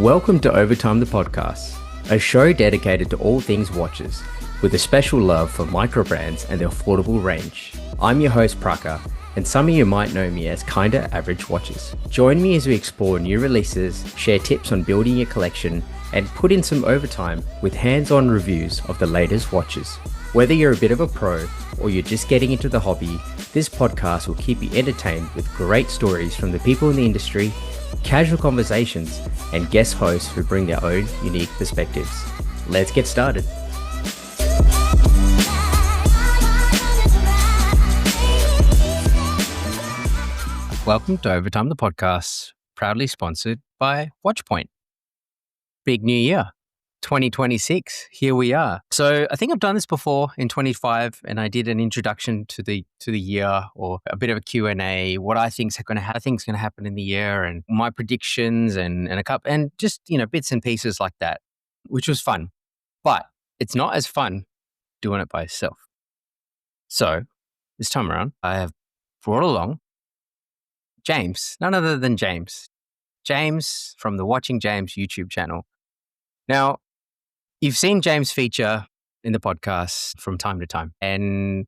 Welcome to Overtime the Podcast, a show dedicated to all things watches, with a special love for microbrands and their affordable range. I'm your host Praka, and some of you might know me as Kinda Average Watches. Join me as we explore new releases, share tips on building your collection, and put in some overtime with hands-on reviews of the latest watches. Whether you're a bit of a pro or you're just getting into the hobby, this podcast will keep you entertained with great stories from the people in the industry, casual conversations, and guest hosts who bring their own unique perspectives. Let's get started. Welcome to Overtime the Podcast, proudly sponsored by WatchPoint. Big new year, 2026. Here we are. So I think I've done this before in 25, and I did an introduction to the year, or a bit of a Q&A, what I think is going to happen in the year, and my predictions, and just bits and pieces like that, which was fun. But it's not as fun doing it by yourself. So this time around, I have brought along James, none other than James from the WATCHingJames YouTube channel. Now, you've seen James feature in the podcast from time to time, and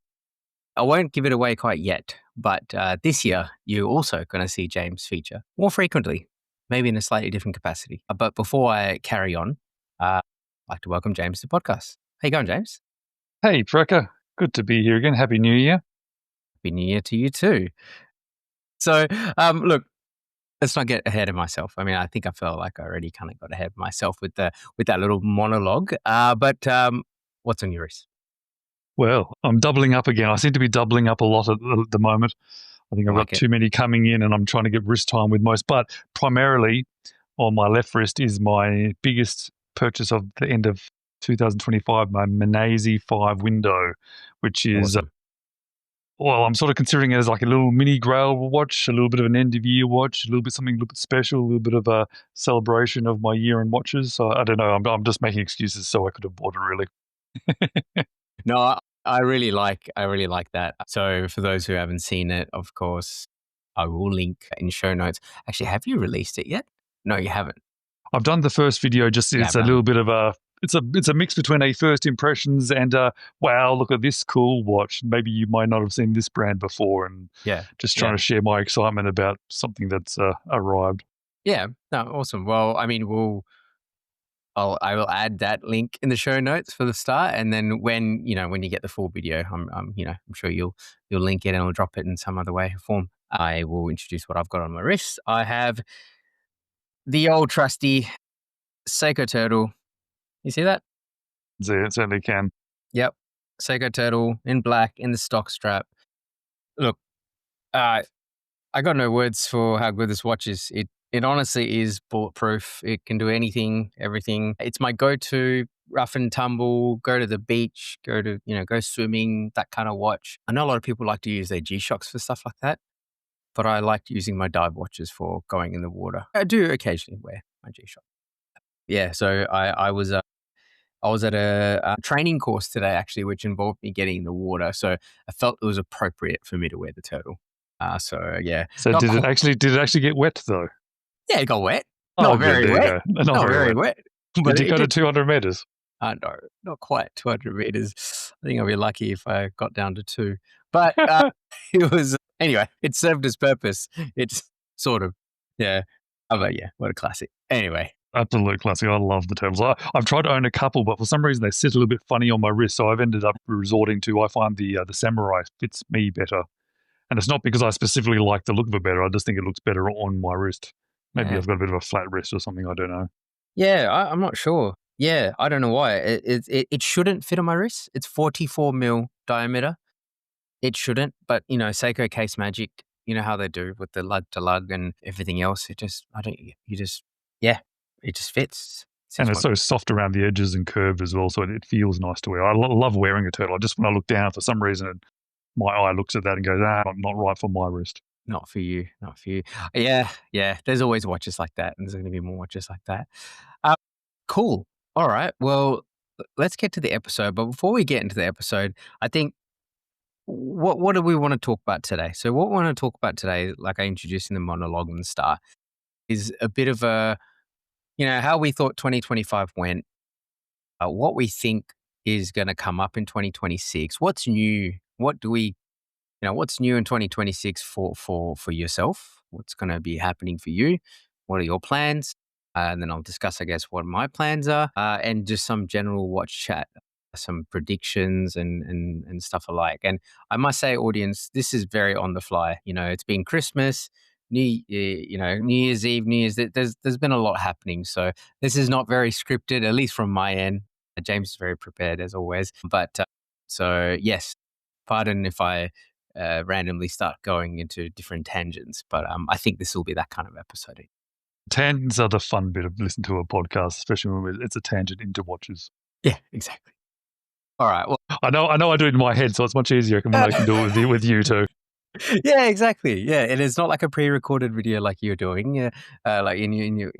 I won't give it away quite yet, but this year, you're also going to see James feature more frequently, maybe in a slightly different capacity. But before I carry on, I'd like to welcome James to the podcast. How you going, James? Hey, Praka. Good to be here again. Happy New Year. Happy New Year to you too. So, look, let's not get ahead of myself. I mean, I think I felt like I already kind of got ahead of myself with that little monologue. But what's on your wrist? Well, I'm doubling up again. I seem to be doubling up a lot at the moment. I think I've got too many coming in, and I'm trying to get wrist time with most. But primarily on my left wrist is my biggest purchase of the end of 2025, my Minase 5 window, which is... Awesome. Well, I'm sort of considering it as like a little mini grail watch, a little bit of an end of year watch, something a little bit special, a little bit of a celebration of my year in watches. So I don't know. I'm just making excuses so I could have bought it, really. No, I really like that. So for those who haven't seen it, of course, I will link in show notes. Actually, have you released it yet? No, you haven't. I've done the first video. It's a little bit of a... It's a mix between a first impressions and wow, look at this cool watch. Maybe you might not have seen this brand before, and just trying to share my excitement about something that's arrived. Yeah, no, awesome. Well, I mean, I will add that link in the show notes for the start, and then when you get the full video, I'm sure you'll link it and I'll drop it in some other way or form. I will introduce what I've got on my wrist. I have the old trusty Seiko Turtle. You see that? It certainly can. Yep. Seiko Turtle in black in the stock strap. Look, I got no words for how good this watch is. It honestly is bulletproof. It can do anything, everything. It's my go-to rough and tumble, go to the beach, go swimming, that kind of watch. I know a lot of people like to use their G-Shocks for stuff like that, but I like using my dive watches for going in the water. I do occasionally wear my G-Shock. Yeah, so I was at a training course today, actually, which involved me getting in the water. So I felt it was appropriate for me to wear the turtle. So did it actually get wet though? Yeah, it got wet. Not very wet. Not very wet. Did you go to 200 meters? No, not quite 200 meters. I think I'll be lucky if I got down to 2. But it was, anyway, it served its purpose. It's sort of, yeah. But yeah, what a classic. Anyway. Absolute classic. I love the turtles. I've tried to own a couple, but for some reason they sit a little bit funny on my wrist. So I've ended up resorting to, I find the Samurai fits me better. And it's not because I specifically like the look of it better. I just think it looks better on my wrist. Maybe I've got a bit of a flat wrist or something. I don't know. Yeah, I'm not sure. Yeah, I don't know why. It shouldn't fit on my wrist. It's 44 mil diameter. It shouldn't, but Seiko Case Magic, you know how they do with the lug to lug and everything else. It just fits. And it's so soft around the edges and curved as well, so it feels nice to wear. I love wearing a turtle. Just when I look down, for some reason, my eye looks at that and goes, not right for my wrist. Not for you. Yeah. There's always watches like that, and there's going to be more watches like that. Cool. All right. Well, let's get to the episode. But before we get into the episode, I think what do we want to talk about today? So what we want to talk about today, like I introduced in the monologue in the start, is a bit of a how we thought 2025 went, what we think is going to come up in 2026. What's new? What's new in 2026 for yourself? What's going to be happening for you? What are your plans? And then I'll discuss, I guess, what my plans are, and just some general watch chat, some predictions and stuff alike. And I must say, audience, this is very on the fly. It's been Christmas, New Year's Eve, New Year's. There's been a lot happening, so this is not very scripted, at least from my end. James is very prepared as always, but so yes, pardon if I randomly start going into different tangents, but I think this will be that kind of episode. Tangents are the fun bit of listening to a podcast, especially when it's a tangent into watches. Yeah, exactly. All right. Well, I know I do it in my head, so it's much easier when I can do it with you too. Yeah, exactly. Yeah, it is not like a pre-recorded video like you're doing, like in your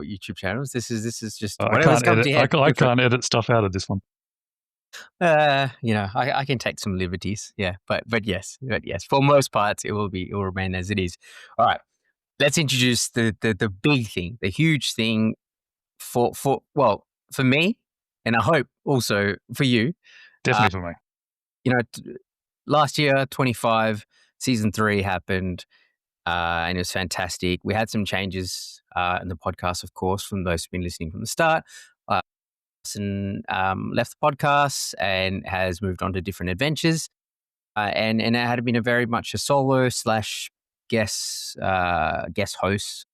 YouTube channels. This is just whatever's come to your head. I can't edit stuff out of this one. I can take some liberties. Yeah, but yes, for most parts, it will remain as it is. All right, let's introduce the big thing, the huge thing for me, and I hope also for you. Definitely for me. Last year, 25, season 3 happened, and it was fantastic. We had some changes in the podcast, of course, from those who've been listening from the start. And left the podcast and has moved on to different adventures, and it had been a very much a solo / guest host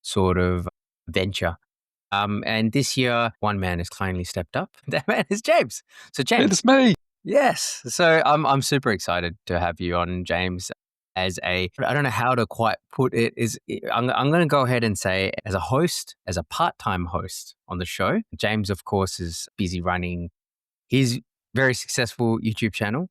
sort of venture. And this year, one man has kindly stepped up. That man is James. So James, it's me. Yes. So I'm super excited to have you on, James. I don't know how to quite put it. I'm going to go ahead and say as a host, as a part-time host on the show. James, of course, is busy running his very successful YouTube channel.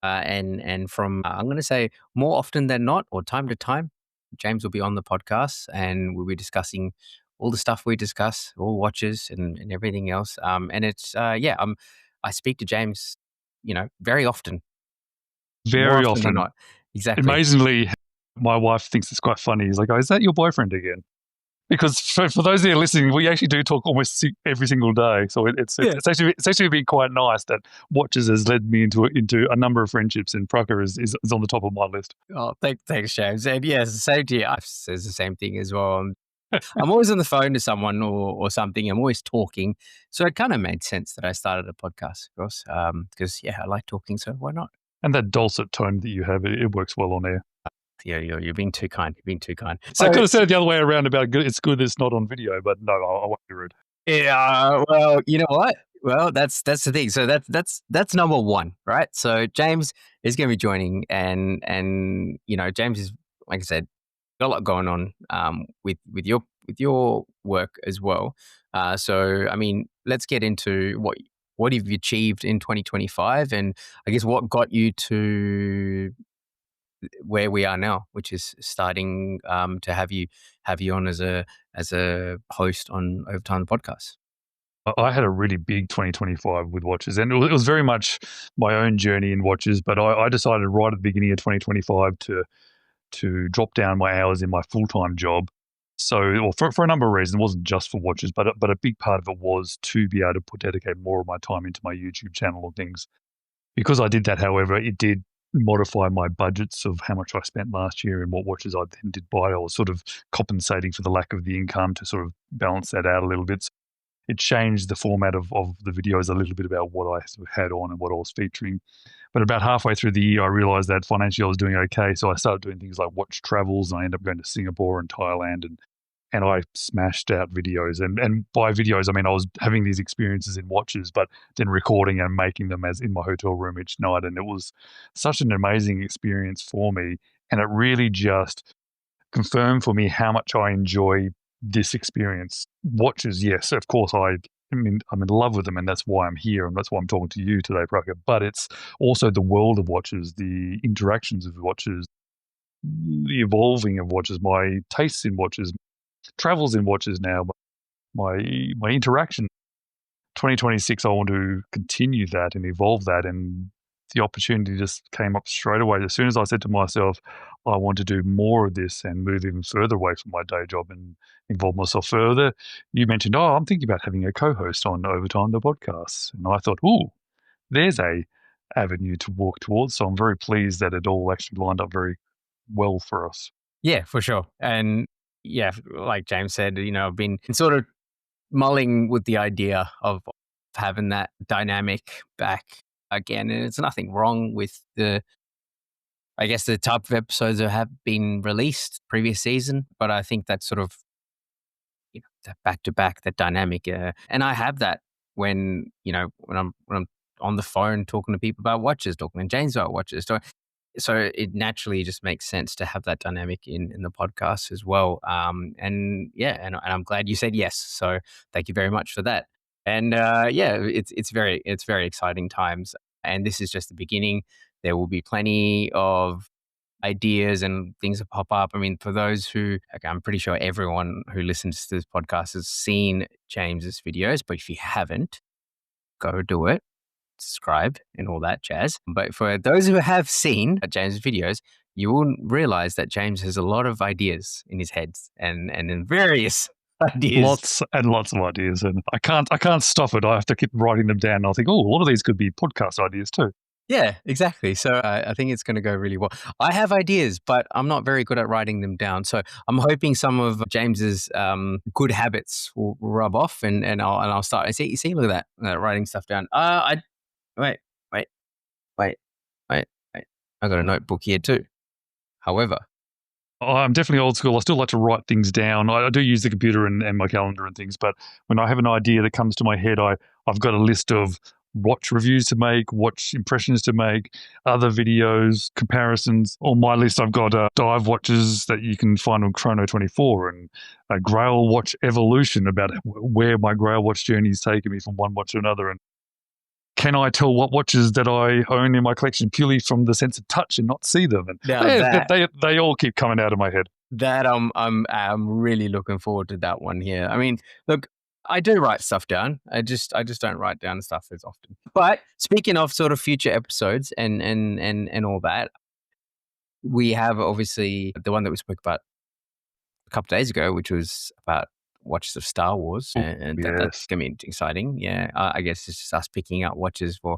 And from, I'm going to say more often than not, or time to time, James will be on the podcast and we'll be discussing all the stuff we discuss, all watches and everything else. And it's, I speak to James, very often. Very often. Than not. Exactly. Amazingly, my wife thinks it's quite funny. He's like, "Oh, is that your boyfriend again?" Because for those that are listening, we actually do talk almost every single day. So it's actually been quite nice that watches has led me into a number of friendships, and Praka is on the top of my list. Oh, thanks, James. And yes, same to you. I says the same thing as well. I'm always on the phone to someone or something. I'm always talking. So it kind of made sense that I started a podcast, of course, because, I like talking, so why not? And that dulcet tone that you have, it works well on air. Yeah, you're being too kind. You're being too kind. So, I could have said it the other way around about it's good that it's not on video, but no, I won't be rude. Yeah, well, you know what? Well, that's the thing. So that's number one, right? So James is going to be joining, and James is, like I said, got a lot going on with your work as well. So I mean, let's get into what have you achieved in 2025, and I guess what got you to where we are now, which is starting to have you on as a host on Overtime the podcast. I had a really big 2025 with watches, and it was very much my own journey in watches. But I decided right at the beginning of 2025 to drop down my hours in my full-time job. So, for a number of reasons, it wasn't just for watches, but a big part of it was to be able to dedicate more of my time into my YouTube channel and things. Because I did that, however, it did modify my budgets of how much I spent last year and what watches I then did buy. I was sort of compensating for the lack of the income to sort of balance that out a little bit. So it changed the format of the videos a little bit about what I had on and what I was featuring. But about halfway through the year, I realized that financially I was doing okay. So I started doing things like watch travels, and I ended up going to Singapore and Thailand, and I smashed out videos. And by videos, I mean I was having these experiences in watches, but then recording and making them as in my hotel room each night. And it was such an amazing experience for me. And it really just confirmed for me how much I enjoy this experience. Watches, yes, of course, I mean, I'm in love with them, and that's why I'm here, and that's why I'm talking to you today, Praka. But it's also the world of watches, the interactions of watches, the evolving of watches, my tastes in watches, travels in watches now, my interaction. 2026, I want to continue that and evolve that and the opportunity just came up straight away. As soon as I said to myself, I want to do more of this and move even further away from my day job and involve myself further, you mentioned, I'm thinking about having a co-host on Overtime, the podcast. And I thought, there's a avenue to walk towards. So I'm very pleased that it all actually lined up very well for us. Yeah, for sure. And yeah, like James said, I've been sort of mulling with the idea of having that dynamic back again. And it's nothing wrong with the type of episodes that have been released previous season, but I think that's sort of, that back to back, that dynamic. And I have that when I'm on the phone talking to people about watches, talking to James about watches. So it naturally just makes sense to have that dynamic in the podcast as well. And I'm glad you said yes. So thank you very much for that. And it's very exciting times. And this is just the beginning. There will be plenty of ideas and things that pop up. I mean, for those who, I'm pretty sure everyone who listens to this podcast has seen James's videos, but if you haven't, go do it. Subscribe and all that jazz. But for those who have seen James' videos, you will realize that James has a lot of ideas in his head and in various ideas. Lots and lots of ideas. And I can't stop it. I have to keep writing them down. I'll think, a lot of these could be podcast ideas too. Yeah, exactly. So I think it's going to go really well. I have ideas, but I'm not very good at writing them down. So I'm hoping some of James's good habits will rub off, and I'll start. I see, look at that, writing stuff down. Wait. I got a notebook here too. However, I'm definitely old school. I still like to write things down. I do use the computer and my calendar and things, but when I have an idea that comes to my head, I've got a list of watch reviews to make, watch impressions to make, other videos, comparisons. On my list, I've got dive watches that you can find on Chrono24 and a Grail watch evolution about where my Grail watch journey has taken me from one watch to another. And can I tell what watches that I own in my collection purely from the sense of touch and not see them? And they all keep coming out of my head. That I'm really looking forward to that one here. I mean, look, I do write stuff down. I just don't write down stuff as often. But speaking of sort of future episodes and all that, we have obviously the one that we spoke about a couple of days ago, which was about watches of Star Wars, and that's going to be exciting. Yeah, I guess it's just us picking out watches for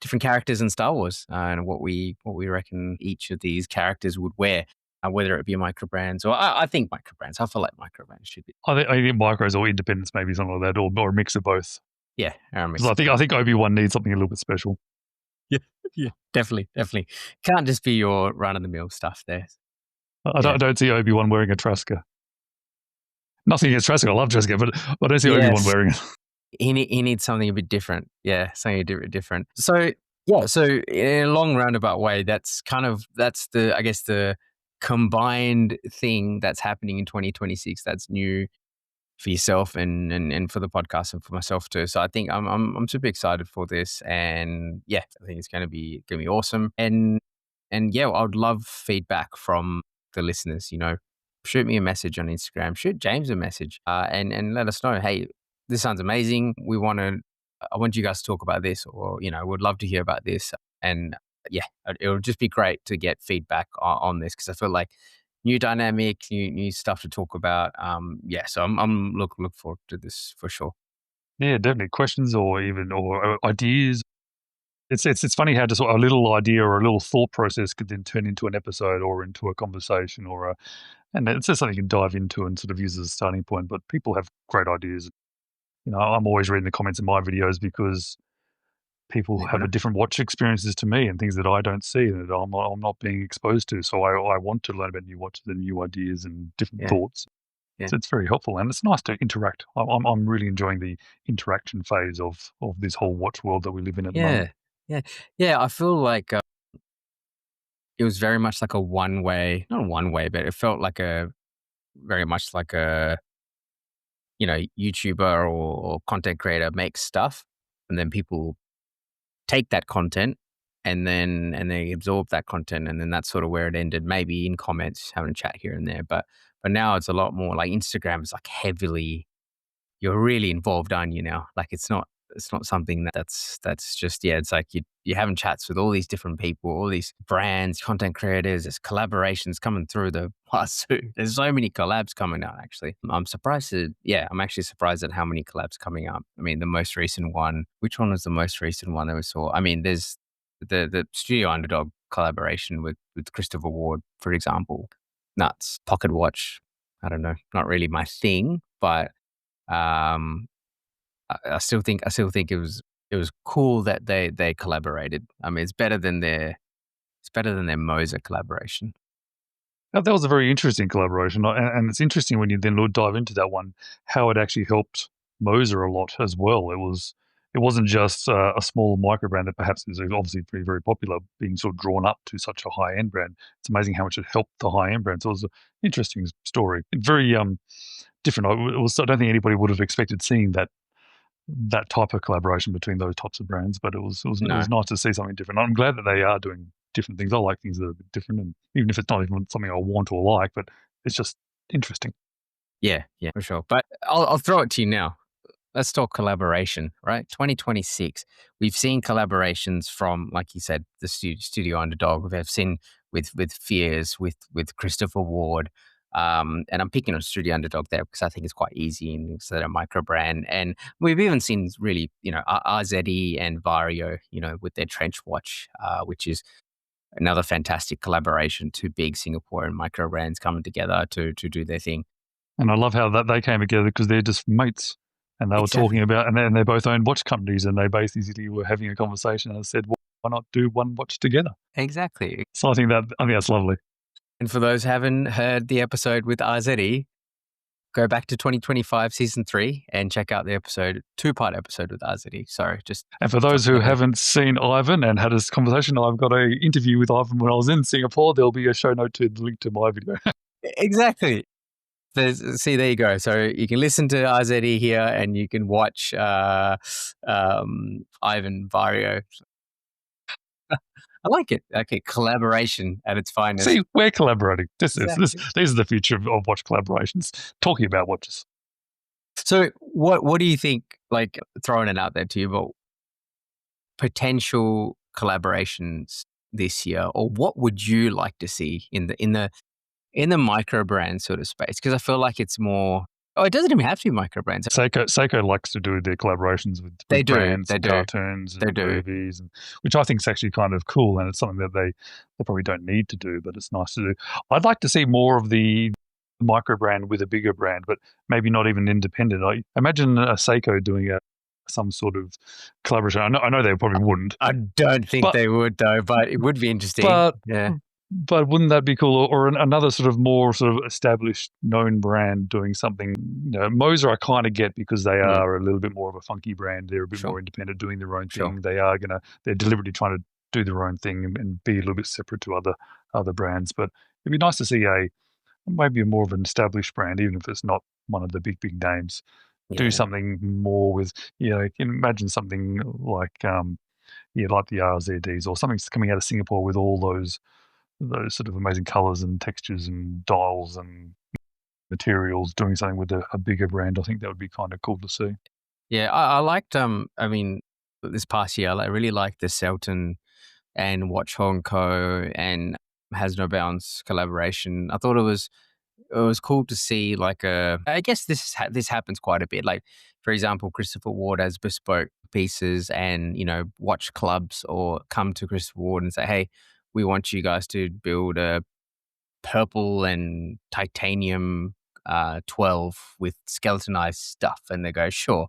different characters in Star Wars and what we reckon each of these characters would wear. Whether it be microbrands or I think microbrands. I feel like microbrands should be. I think micros or independents, maybe something like that, or a mix of both. Yeah, I think Obi-Wan needs something a little bit special. Yeah, definitely. Can't just be your run-of-the-mill stuff there. I don't see Obi-Wan wearing a Trasker. Nothing against Trasker. I love Trasker, but I don't see Obi-Wan wearing it. He needs something a bit different. Yeah, something a bit different. So yeah, so in a long roundabout way, that's the combined thing that's happening in 2026 that's new for yourself and for the podcast and for myself too. So I think I'm super excited for this, and yeah, I think it's gonna be awesome. And yeah, I would love feedback from the listeners. Shoot me a message on Instagram, shoot James a message, and let us know, hey, this sounds amazing. I want you guys to talk about this, or would love to hear about this. And yeah, it'll just be great to get feedback on this, because I feel like new dynamic, new stuff to talk about. So I'm looking forward to this for sure. Yeah, definitely. Questions or ideas. It's funny how just a little idea or a little thought process could then turn into an episode or into a conversation and it's just something you can dive into and sort of use as a starting point. But people have great ideas. I'm always reading the comments in my videos because people have a different watch experiences to me and things that I don't see and that I'm not being exposed to. So I want to learn about new watches and new ideas and different thoughts. Yeah. So it's very helpful, and it's nice to interact. I'm really enjoying the interaction phase of this whole watch world that we live in at the moment. Yeah. I feel like it was very much like a one-way, not a one-way, but it felt like very much like a YouTuber or content creator makes stuff, and then people take that content and they absorb that content, and then that's sort of where it ended, maybe in comments, having a chat here and there. But now it's a lot more like Instagram is like heavily, you're really involved, aren't you now? Like it's not It's not something that's just, yeah, it's like you're having chats with all these different people, all these brands, content creators, there's collaborations coming through the Farasute. There's so many collabs coming out, actually. I'm actually surprised at how many collabs coming up. I mean, the most recent one, which one was the most recent one that we saw? I mean, there's the Studio Underdog collaboration with Christopher Ward, for example. Nuts. Pocket watch, I don't know, not really my thing, but um I still think it was cool that they collaborated. I mean, it's better than their Moser collaboration. That was a very interesting collaboration, and it's interesting when you then dive into that one, how it actually helped Moser a lot as well. It wasn't just a small micro brand that perhaps is obviously very, very popular, being sort of drawn up to such a high end brand. It's amazing how much it helped the high end brand. So it was an interesting story, very different. I don't think anybody would have expected seeing that type of collaboration between those types of brands, but it No. was nice to see something different. I'm glad that they are doing different things. I like things that are a bit different, and even if it's not even something I want or like, but it's just interesting. Yeah, yeah, for sure. But I'll throw it to you now. Let's talk collaboration, right? 2026. We've seen collaborations from, like you said, the Studio Underdog. We've seen with Fears, with Christopher Ward. And I'm picking on Studio Underdog there because I think it's quite easy and it's a micro brand. And we've even seen really, RZE and Vario, with their trench watch, which is another fantastic collaboration. Two big Singaporean micro brands coming together to do their thing. And I love how that they came together because they're just mates, and they were Exactly. talking about, and then they both own watch companies, and they basically were having a conversation and said, well, why not do one watch together? Exactly. So I think that's lovely. And for those who haven't heard the episode with RZE, go back to 2025 season 3 and check out the two-part episode with RZE. Sorry, just And for those who haven't seen Ivan and had this conversation, I've got an interview with Ivan when I was in Singapore. There'll be a show note to the link to my video. exactly. See, there you go. So you can listen to RZE here, and you can watch Ivan Vario. I like it. Okay, collaboration at its finest. See, we're collaborating. Exactly. This is the future of watch collaborations, talking about watches. So what do you think, like throwing it out there to you, but potential collaborations this year, or what would you like to see in the micro brand sort of space? Because I feel like it's more. Oh, it doesn't even have to be micro brands. Seiko likes to do their collaborations with They do. brands, They and do. cartoons, They and do. movies, and which I think is actually kind of cool, and it's something that they probably don't need to do, but it's nice to do. I'd like to see more of the micro brand with a bigger brand, but maybe not even independent. I imagine a Seiko doing some sort of collaboration. I know they probably wouldn't, I don't think but they would though, but it would be interesting. but Yeah. but wouldn't that be cool? Or another sort of more sort of established, known brand doing something. Moser I kind of get because they are a little bit more of a funky brand. They're a bit more independent, doing their own thing. They're deliberately trying to do their own thing and be a little bit separate to other brands. But it'd be nice to see maybe more of an established brand, even if it's not one of the big names. Do Yeah. something more with, you can imagine something like like the RZDs or something coming out of Singapore with all those sort of amazing colors and textures and dials and materials, doing something with a bigger brand. I think that would be kind of cool to see. Yeah, I liked. I mean, this past year, I really liked the Selton and Watch Hong Co. and Has No Bounds collaboration. I thought it was cool to see, like, I guess this happens quite a bit. Like, for example, Christopher Ward has bespoke pieces, and watch clubs or come to Christopher Ward and say, "Hey, we want you guys to build a purple and titanium 12 with skeletonized stuff," and they go, "Sure.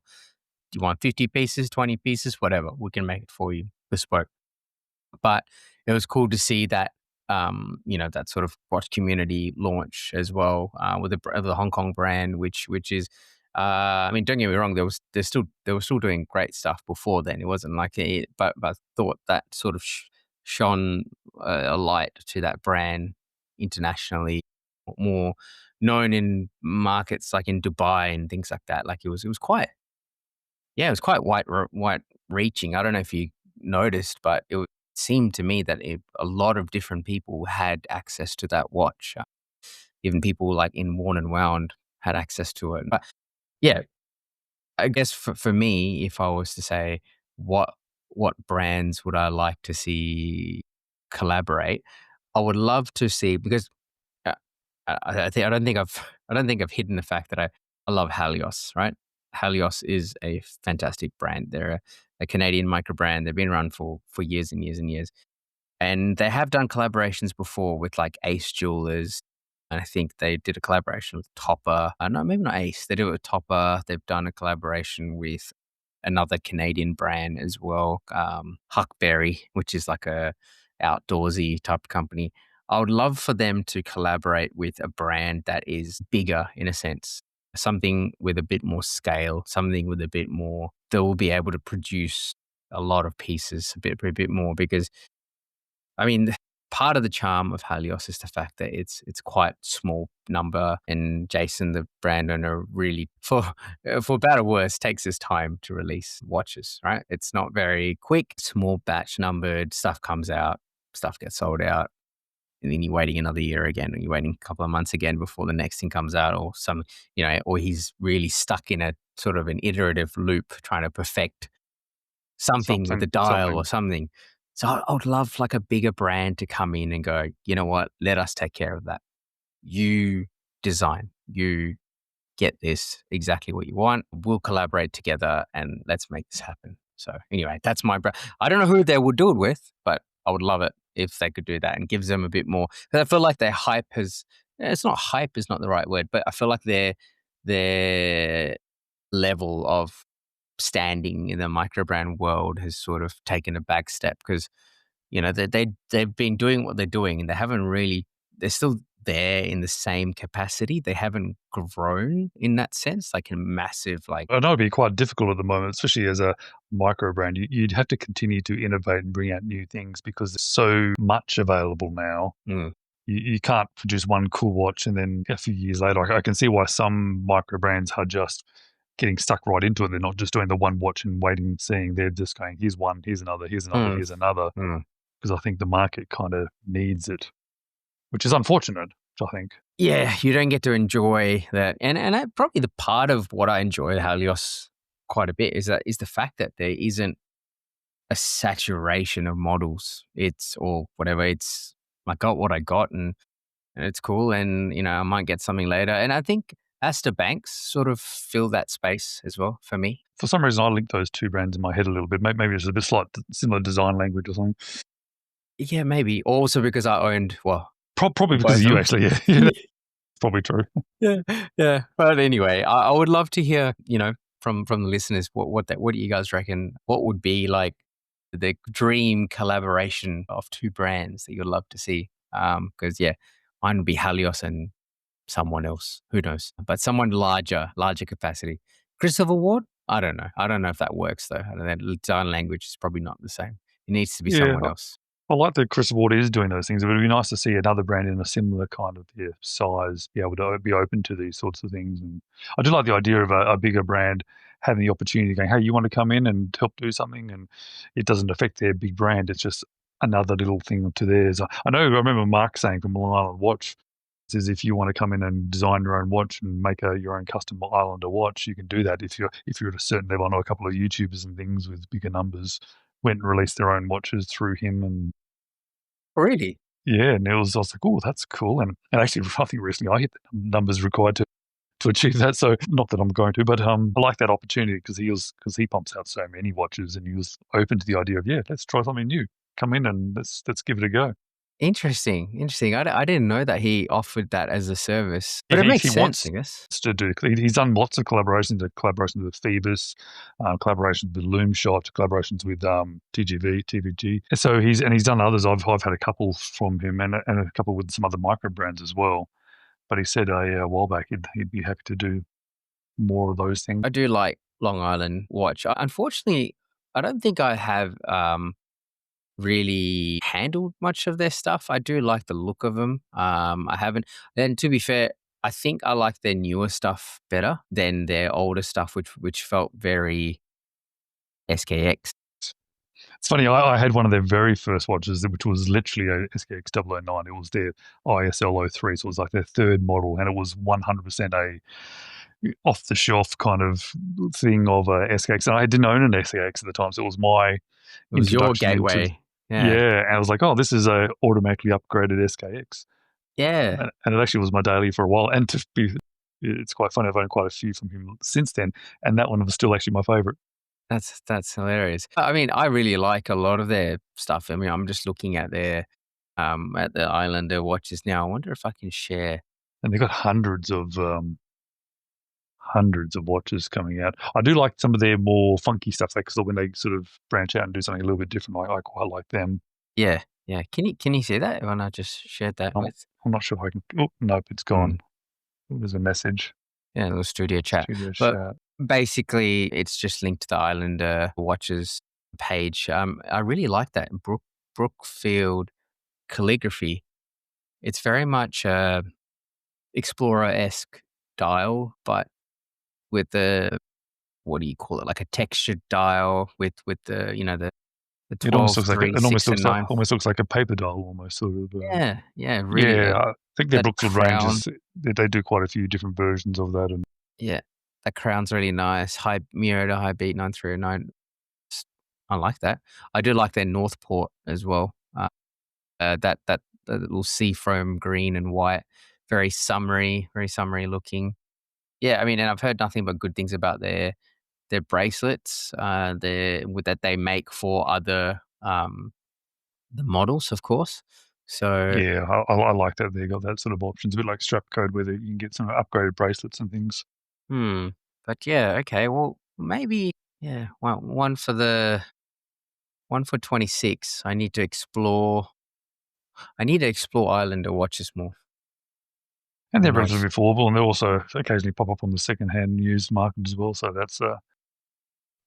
Do you want 50 pieces, 20 pieces, whatever? We can make it for you, bespoke." But it was cool to see that, that sort of watch community launch as well, with the Hong Kong brand, which is, I mean, don't get me wrong, they were still doing great stuff before then. It wasn't like it, but I thought that sort of shone a light to that brand internationally, more known in markets like in Dubai and things like that. Like it was quite, yeah, it was quite white reaching. I don't know if you noticed, but it seemed to me that a lot of different people had access to that watch. Even people like in Worn and Wound had access to it. But yeah, I guess for me, if I was to say what what brands would I like to see collaborate, I would love to see because uh, I don't think I've hidden the fact that I love Halios, right? Halios is a fantastic brand. They're a Canadian micro brand. They've been around for years and years and years. And they have done collaborations before with like Ace Jewelers. And I think they did a collaboration with Topper. No, maybe not Ace. They do it with Topper. They've done a collaboration with another Canadian brand as well, Huckberry, which is like a outdoorsy type company. I would love for them to collaborate with a brand that is bigger in a sense, something with a bit more scale, something with a bit more. They will be able to produce a lot of pieces a bit more because I mean, part of the charm of Halios is the fact that it's quite small number, and Jason, the brand owner, really for better or worse, takes his time to release watches. Right? It's not very quick, small batch numbered stuff comes out, stuff gets sold out, and then you're waiting another year again, or you're waiting a couple of months again before the next thing comes out, or some, or he's really stuck in a sort of an iterative loop trying to perfect something with the dial or something. So I would love like a bigger brand to come in and go, you know what, let us take care of that. You design, you get this exactly what you want. We'll collaborate together and let's make this happen. So anyway, that's my brand. I don't know who they would do it with, but I would love it if they could do that and gives them a bit more. Because I feel like their hype has, it's not hype is not the right word, but I feel like their level of standing in the microbrand world has sort of taken a back step because they've been doing what they're doing and they haven't really, they're still there in the same capacity. They haven't grown in that sense, like a massive like. I know it'd be quite difficult at the moment, especially as a micro brand. You'd have to continue to innovate and bring out new things because there's so much available now. You can't produce one cool watch and then a few years later, I can see why some micro brands are just getting stuck right into it. They're not just doing the one watch and waiting and seeing. They're just going, here's one, here's another, here's another, here's another. Because I think the market kind of needs it, which is unfortunate, I think. Yeah, you don't get to enjoy that. And probably the part of what I enjoy Halios quite a bit is the fact that there isn't a saturation of models. It's or whatever. It's I got what I got and it's cool. And I might get something later. And I think Astor Banks sort of fill that space as well for me. For some reason, I link those two brands in my head a little bit. Maybe it's a bit similar design language or something. Yeah, maybe. Also because I owned, probably because of you, actually. Yeah. Probably true. Yeah. But anyway, I would love to hear, from the listeners, what do you guys reckon? What would be like the dream collaboration of two brands that you'd love to see? Because mine would be Halios and someone else. Who knows? But someone larger capacity. Christopher Ward? I don't know. I don't know if that works though. I don't know. Design language is probably not the same. It needs to be someone else. I like that Chris Ward is doing those things. It would be nice to see another brand in a similar kind of size be able to be open to these sorts of things. And I do like the idea of a bigger brand having the opportunity going, hey, you want to come in and help do something? And it doesn't affect their big brand. It's just another little thing to theirs. I remember Mark saying from Long Island Watch, is if you want to come in and design your own watch and make your own custom Islander watch, you can do that if you're at a certain level. I know a couple of YouTubers and things with bigger numbers went and released their own watches through him. And really? Yeah, and I was like, oh, that's cool. And actually, I think recently I hit the numbers required to achieve that. So not that I'm going to, but I like that opportunity because he pumps out so many watches, and he was open to the idea of let's try something new. Come in and let's give it a go. Interesting. I didn't know that he offered that as a service, but it makes sense, I guess. To do. He's done lots of collaborations with Phoebus, collaborations with Loomshot, collaborations with TVG. So he's done others. I've had a couple from him and a couple with some other micro brands as well. But he said a while back he'd be happy to do more of those things. I do like Long Island Watch. Unfortunately, I don't think I have really handled much of their stuff. I do like the look of them. I haven't. And to be fair, I think I like their newer stuff better than their older stuff, which felt very SKX. It's funny, I had one of their very first watches, which was literally a SKX 009. It was their ISL 03, so it was like their third model, and it was 100% off the shelf kind of thing of SKX, and I didn't own an SKX at the time, so it was my It was your introduction into gateway. yeah. And I was like, oh, this is a automatically upgraded SKX, Yeah. and it actually was my daily for a while. And to be, it's quite funny. I've owned quite a few from him since then, and that one was still actually my favorite. That's hilarious. I mean, I really like a lot of their stuff. I mean, I'm just looking at the Islander watches now. I wonder if I can share. And they've got hundreds of watches coming out. I do like some of their more funky stuff, like so when they sort of branch out and do something a little bit different. I quite like them. Yeah, yeah. Can you see that when I just shared that I'm, with? I'm not sure if I can. Oh, nope, it's Hmm. gone. There's a message. Yeah, a little studio chat. Studio But chat. basically, it's just linked to the Islander watches page. I really like that Brookfield calligraphy. It's very much explorer-esque dial, but with the, what do you call it? Like a textured dial with the, the It almost 12, looks like 3, it 6, and 9. almost looks like a paper dial, almost sort of. Yeah, yeah, really. Yeah, I think their That Brookfield range crown, is they do quite a few different versions of that, and yeah, that crown's really nice. High Mirror High Beat 9309. I like that. I do like their Northport as well. That little seafoam green and white, very summery looking. Yeah, I mean, and I've heard nothing but good things about their bracelets, that they make for other the models, of course. So, yeah, I like that they got that sort of options, a bit like strap code, where you can get some upgraded bracelets and things. hmm, but yeah, okay, well, maybe yeah, one for 26. I need to explore. I need to explore Islander watches more. And they're And I've relatively affordable, and they also occasionally pop up on the second-hand used market as well. So that's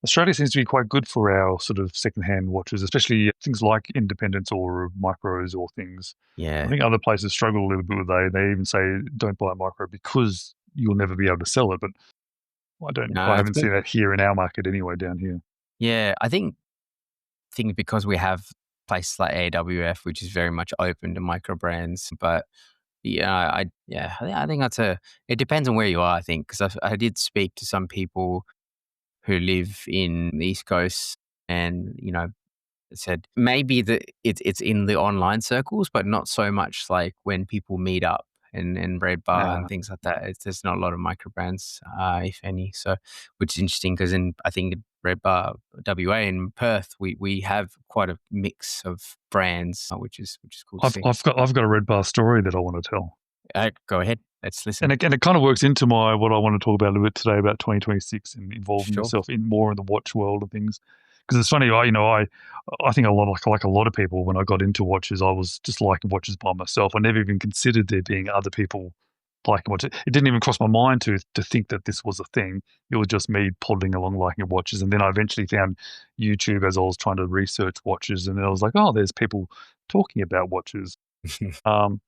Australia seems to be quite good for our sort of second-hand watches, especially things like independents or micros or things. I yeah, think other places struggle a little bit with they even say don't buy a micro because you'll never be able to sell it. But I no, it's haven't good. seen that here in our market anyway down here. Yeah, I think because we have places like AWF, which is very much open to micro brands, but yeah, I think that's a. It depends on where you are. I think because I did speak to some people who live in the East Coast, and said maybe it's in the online circles, but not so much like when people meet up and Red Bar and Uh, things like that. There's not a lot of micro brands, if any. So, which is interesting because I think in Red Bar WA in Perth, we have quite a mix of brands, which is cool to see. I've got a red bar story that I want to tell. Go ahead, let's listen. And it kind of works into what I want to talk about a little bit today about 2026 and involving Sure. myself in more in the watch world and things. Because it's funny, I think a lot like a lot of people when I got into watches, I was just liking watches by myself. I never even considered there being other people liking watches. It didn't even cross my mind to think that this was a thing. It was just me plodding along liking watches, and then I eventually found YouTube as I was trying to research watches, and then I was like, oh, there's people talking about watches. Um,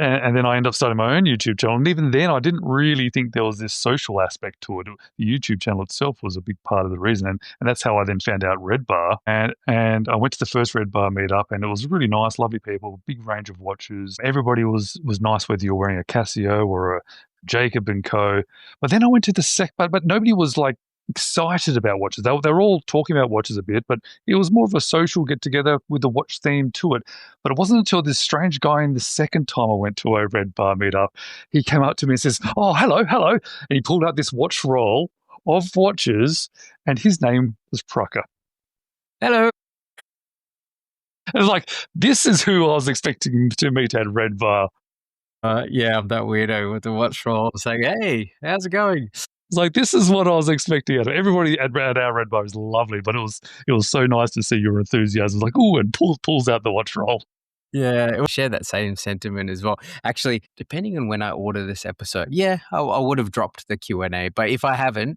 and then I ended up starting my own YouTube channel. And even then, I didn't really think there was this social aspect to it. The YouTube channel itself was a big part of the reason. And that's how I then found out Red Bar. And I went to the first Red Bar meetup, and it was really nice, lovely people, big range of watches. Everybody was nice, whether you're wearing a Casio or a Jacob and Co. But then I went to the but nobody was like excited about watches. They were all talking about watches a bit, but it was more of a social get together with the watch theme to it. But it wasn't until this strange guy in the second time I went to a Red Bar meetup, he came up to me and says, "Oh, hello, hello," and he pulled out this watch roll of watches, and his name was Praka. Hello. It was like, this is who I was expecting to meet at Red Bar. Yeah, I'm that weirdo with the watch roll saying, "Hey, how's it going?" It's like, this is what I was expecting out of everybody at our Red Bar is lovely, but it was so nice to see your enthusiasm. Like, ooh, and pulls out the watch roll. Yeah, it will share that same sentiment as well. Actually, depending on when I order this episode, yeah, I would have dropped the Q&A. But if I haven't,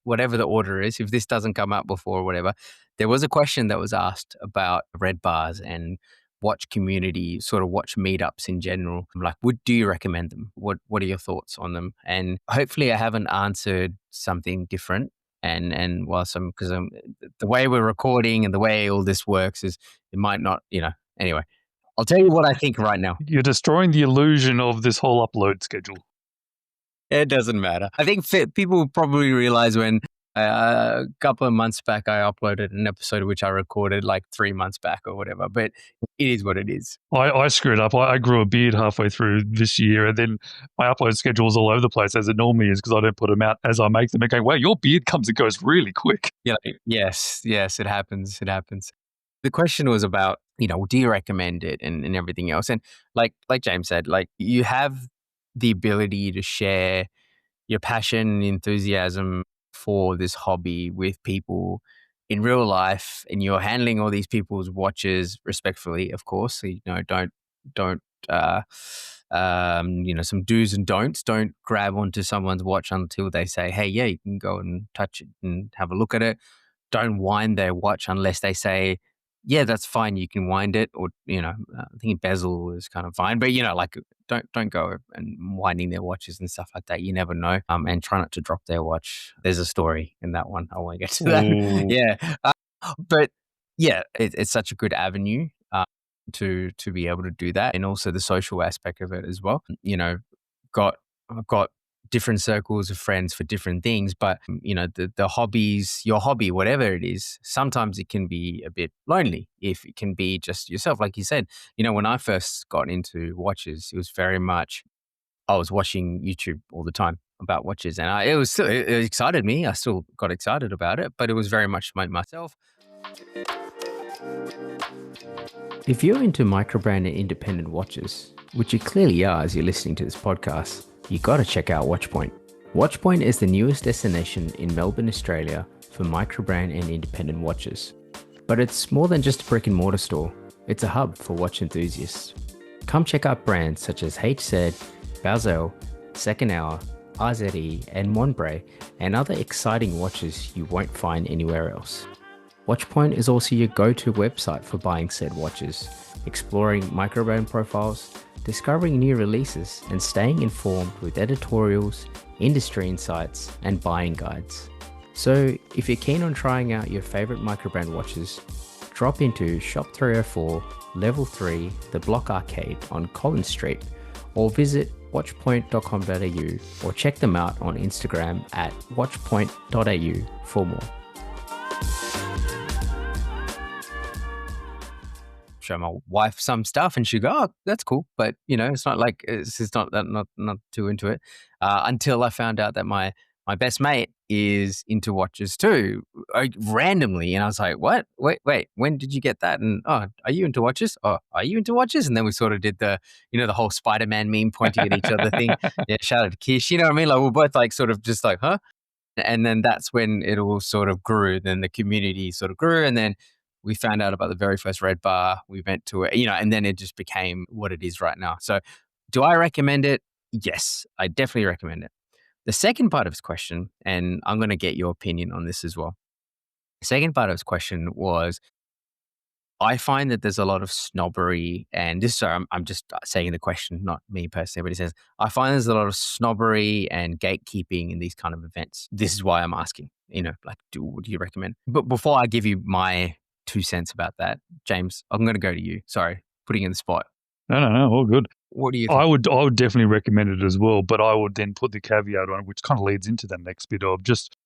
whatever the order is, if this doesn't come out before or whatever, there was a question that was asked about red bars and watch community, sort of watch meetups in general. Like, do you recommend them? What are your thoughts on them? And hopefully I haven't answered something different. And while because the way we're recording and the way all this works is it might not, anyway. I'll tell you what I think right now. You're destroying the illusion of this whole upload schedule. It doesn't matter. I think people probably realize when a couple of months back I uploaded an episode which I recorded like 3 months back or whatever, but it is what it is. I screwed up. I grew a beard halfway through this year, and then my upload schedule is all over the place as it normally is because I don't put them out as I make them. And go, wow, your beard comes and goes really quick. Yeah, yes, it happens. It happens. The question was about, do you recommend it and everything else? And like James said, like you have the ability to share your passion and enthusiasm for this hobby with people in real life, and you're handling all these people's watches respectfully, of course. So, don't some do's and don'ts. Don't grab onto someone's watch until they say, hey, yeah, you can go and touch it and have a look at it. Don't wind their watch unless they say, yeah, that's fine, you can wind it, or I think bezel is kind of fine, but like don't go and winding their watches and stuff like that. You never know. And try not to drop their watch. There's a story in that one. I won't get to that. Yeah, but yeah, it's such a good avenue to be able to do that, and also the social aspect of it as well. I've got different circles of friends for different things, but the hobbies, your hobby, whatever it is, sometimes it can be a bit lonely if it can be just yourself. Like you said, when I first got into watches, it was very much I was watching YouTube all the time about watches, and it excited me. I still got excited about it, but it was very much myself. If you're into microbrand and independent watches, which you clearly are as you're listening to this podcast, you got to check out WatchPoint. WatchPoint is the newest destination in Melbourne, Australia for microbrand and independent watches. But it's more than just a brick and mortar store. It's a hub for watch enthusiasts. Come check out brands such as HZ, Bazel, Second Hour, RZE, and Monbray, and other exciting watches you won't find anywhere else. WatchPoint is also your go-to website for buying said watches, exploring microbrand profiles, discovering new releases, and staying informed with editorials, industry insights, and buying guides. So if you're keen on trying out your favorite microbrand watches, drop into Shop 304, Level 3, the Block Arcade on Collins Street, or visit watchpoint.com.au, or check them out on Instagram at watchpoint.au for more. Show my wife some stuff and she go, oh, that's cool, but it's not like it's just not too into it until I found out that my best mate is into watches too, randomly, and I was like, what, wait, when did you get that? And oh, are you into watches? Oh, are you into watches? And then we sort of did the the whole Spider-Man meme pointing at each other thing. Yeah, shout out to Kish, you know what I mean? Like we're both like sort of just like, huh? And then that's when it all sort of grew. Then the community sort of grew, and then we found out about the very first Red Bar. We went to it, and then it just became what it is right now. So do I recommend it? Yes, I definitely recommend it. The second part of his question, and I'm going to get your opinion on this as well. The second part of his question was, I find that there's a lot of snobbery, and this, sorry, I'm just saying the question, not me personally, but he says, I find there's a lot of snobbery and gatekeeping in these kind of events. This is why I'm asking, like, what do you recommend? But before I give you my 2 cents about that, James, I'm going to go to you. Sorry, putting you in the spot. No, all good. What do you think? I would definitely recommend it as well, but I would then put the caveat on it, which kind of leads into that next bit of just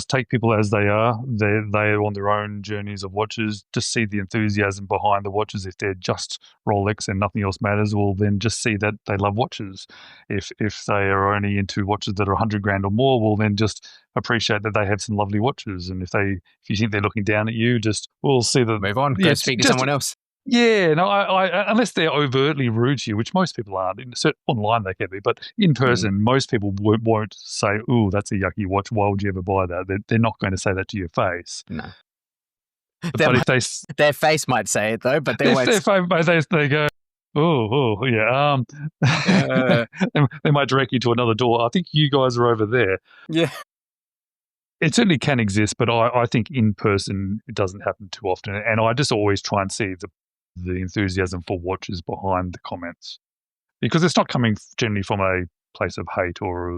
take people as they are. They're on their own journeys of watches. Just see the enthusiasm behind the watches. If they're just Rolex and nothing else matters, well, then just see that they love watches. If they are only into watches that are $100,000 or more, well, then just appreciate that they have some lovely watches. And if you think they're looking down at you, just see that. Move on. Go speak to someone else. Yeah, no, I unless they're overtly rude to you, which most people aren't. Online they can be, but in person, most people won't say, "Ooh, that's a yucky watch. Why would you ever buy that?" They're not going to say that to your face. No. But if their face might say it though, but they won't. They go, "Oh, yeah." They might direct you to another door. I think you guys are over there. Yeah. It certainly can exist, but I think in person it doesn't happen too often. And I just always try and see the enthusiasm for watches behind the comments, because it's not coming generally from a place of hate or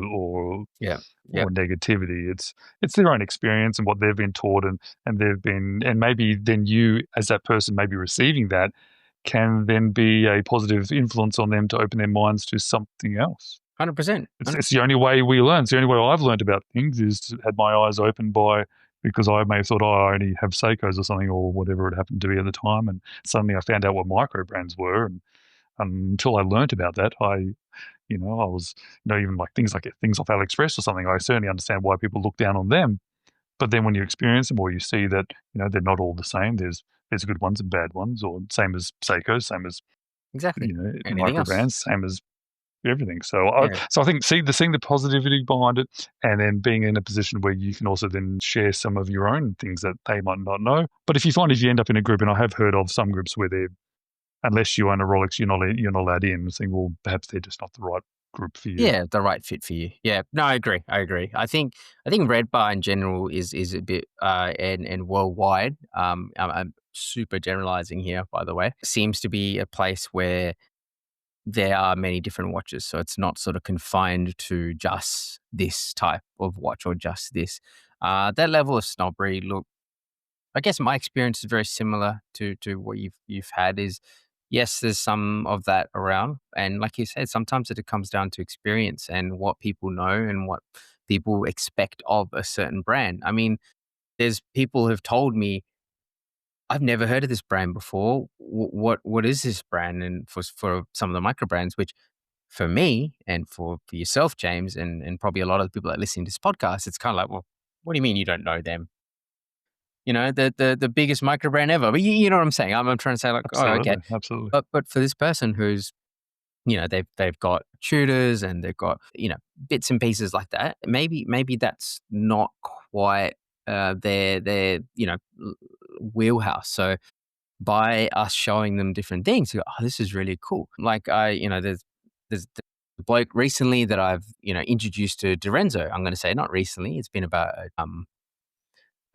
negativity. It's their own experience and what they've been taught, and maybe then you as that person maybe receiving that can then be a positive influence on them to open their minds to something else. 100%. It's the only way we learn. It's the only way I've learned about things is to had my eyes opened by, because I may have thought, oh, I only have Seikos or something or whatever it happened to be at the time. And suddenly I found out what micro brands were. And until I learned about that, I was, even like things off AliExpress or something, I certainly understand why people look down on them. But then when you experience them or you see that, they're not all the same, there's good ones and bad ones, or same as Seiko, same as, Exactly. Anything micro else. brands, same as everything. So, Yeah. I think seeing the positivity behind it, and then being in a position where you can also then share some of your own things that they might not know. But if you end up in a group, and I have heard of some groups where unless you own a Rolex, you're not allowed in. Saying, well, perhaps they're just not the right group for you. Yeah, the right fit for you. Yeah, no, I agree. I think Red Bar in general is a bit and worldwide. I'm super generalizing here, by the way. Seems to be a place where there are many different watches, so it's not sort of confined to just this type of watch or just this. That level of snobbery, look, I guess my experience is very similar to what you've had. Is yes, there's some of that around, and like you said, sometimes it comes down to experience and what people know and what people expect of a certain brand. I mean, there's people who've told me, I've never heard of this brand before. What is this brand? And for some of the micro brands, which for me and for yourself, James, and probably a lot of the people that listen to this podcast, it's kind of like, well, what do you mean you don't know them? The biggest micro brand ever. But you know what I'm saying? I'm trying to say like, oh, okay. Absolutely. But for this person who's, they've got tutors and they've got, bits and pieces like that. Maybe that's not quite their wheelhouse. So by us showing them different things, you go, oh, this is really cool. Like there's the bloke recently that I've introduced to Dorenzo. I'm going to say not recently. It's been about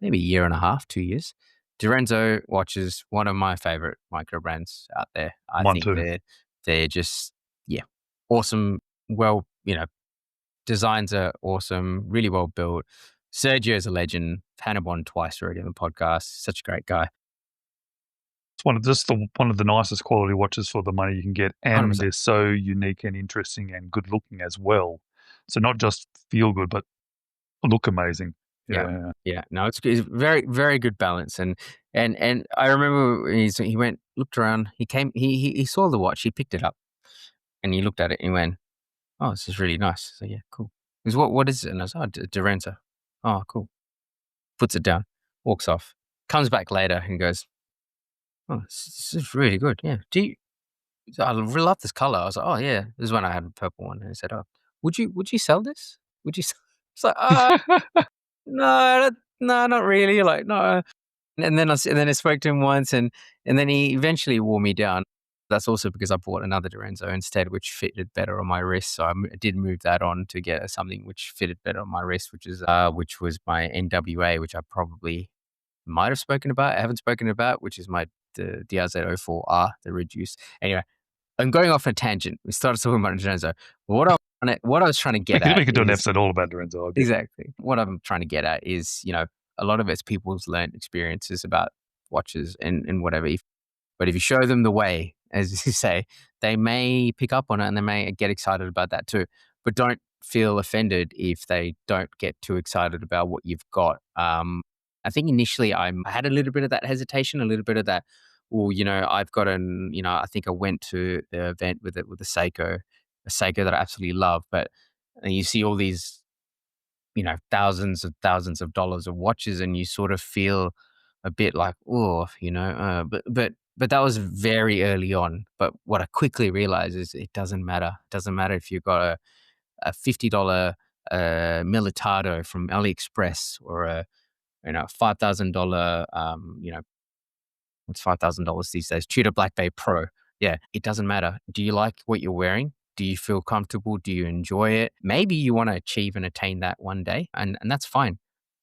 maybe a year and a half, 2 years. Dorenzo watches, one of my favorite micro brands out there. I think too. they're just awesome. Well, designs are awesome, really well built. Sergio's a legend. Had him on twice already on the podcast. Such a great guy. It's one of the nicest quality watches for the money you can get, and 100%. they're so unique and interesting and good looking as well. So not just feel good, but look amazing. Yeah. No, it's very, very good balance. And I remember he went, looked around. He came, he saw the watch. He picked it up, and he looked at it. And he went, "Oh, this is really nice." So yeah, cool. He goes, "What is it?" And I was, "Oh, Dorenzo." "Oh, cool." Puts it down, walks off, comes back later and goes, "Oh, this is really good. Yeah. I really love this color." I was like, "Oh yeah." This is when I had a purple one. And he said, "Oh, would you sell this? Would you?" It's like, no, no, not really. Like, no. And then I spoke to him once, and then he eventually wore me down. That's also because I bought another Dorenzo instead, which fitted better on my wrist. So I did move that on to get something which fitted better on my wrist, which was my NWA, which I probably might have spoken about. I haven't spoken about, which is my the DRZ04R, the reduced. Anyway, I'm going off a tangent. We started talking about Dorenzo. What I was trying to get at, we could do an episode all about Dorenzo. Exactly. What I'm trying to get at is, a lot of it's people's learned experiences about watches and whatever. But if you show them the way, as you say, they may pick up on it and they may get excited about that too. But don't feel offended if they don't get too excited about what you've got. I think initially I had a little bit of that hesitation, a little bit of that, well, I've got I think I went to the event with a Seiko that I absolutely love, but you see all these, thousands of dollars of watches, and you sort of feel a bit like, oh, but that was very early on. But what I quickly realized is it doesn't matter. It doesn't matter if you've got a $50 Militado from AliExpress or a $5,000 what's $5,000 these days? Tudor Black Bay Pro. Yeah, it doesn't matter. Do you like what you're wearing? Do you feel comfortable? Do you enjoy it? Maybe you want to achieve and attain that one day, and that's fine.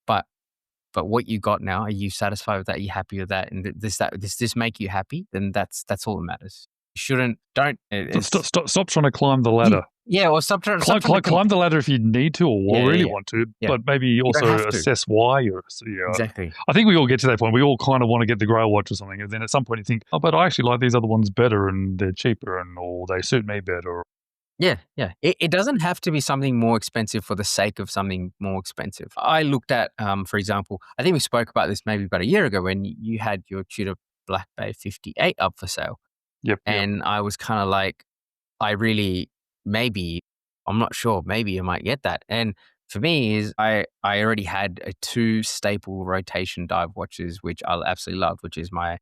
But what you got now, are you satisfied with that? Are you happy with that? And does this make you happy? Then that's all that matters. You don't. Stop trying to climb the ladder. Yeah, or stop trying climb the ladder if you need to or really want to, but maybe also assess why you're. Exactly. I think we all get to that point. We all kind of want to get the Grail watch or something, and then at some point you think, oh, but I actually like these other ones better, and they're cheaper, or they suit me better. Yeah, yeah. It doesn't have to be something more expensive for the sake of something more expensive. I looked at, for example, I think we spoke about this maybe about a year ago when you had your Tudor Black Bay 58 up for sale. Yep. And I was kind of like, I really, maybe, I'm not sure, maybe I might get that. And for me is I already had a 2 staple rotation dive watches, which I absolutely love, which is my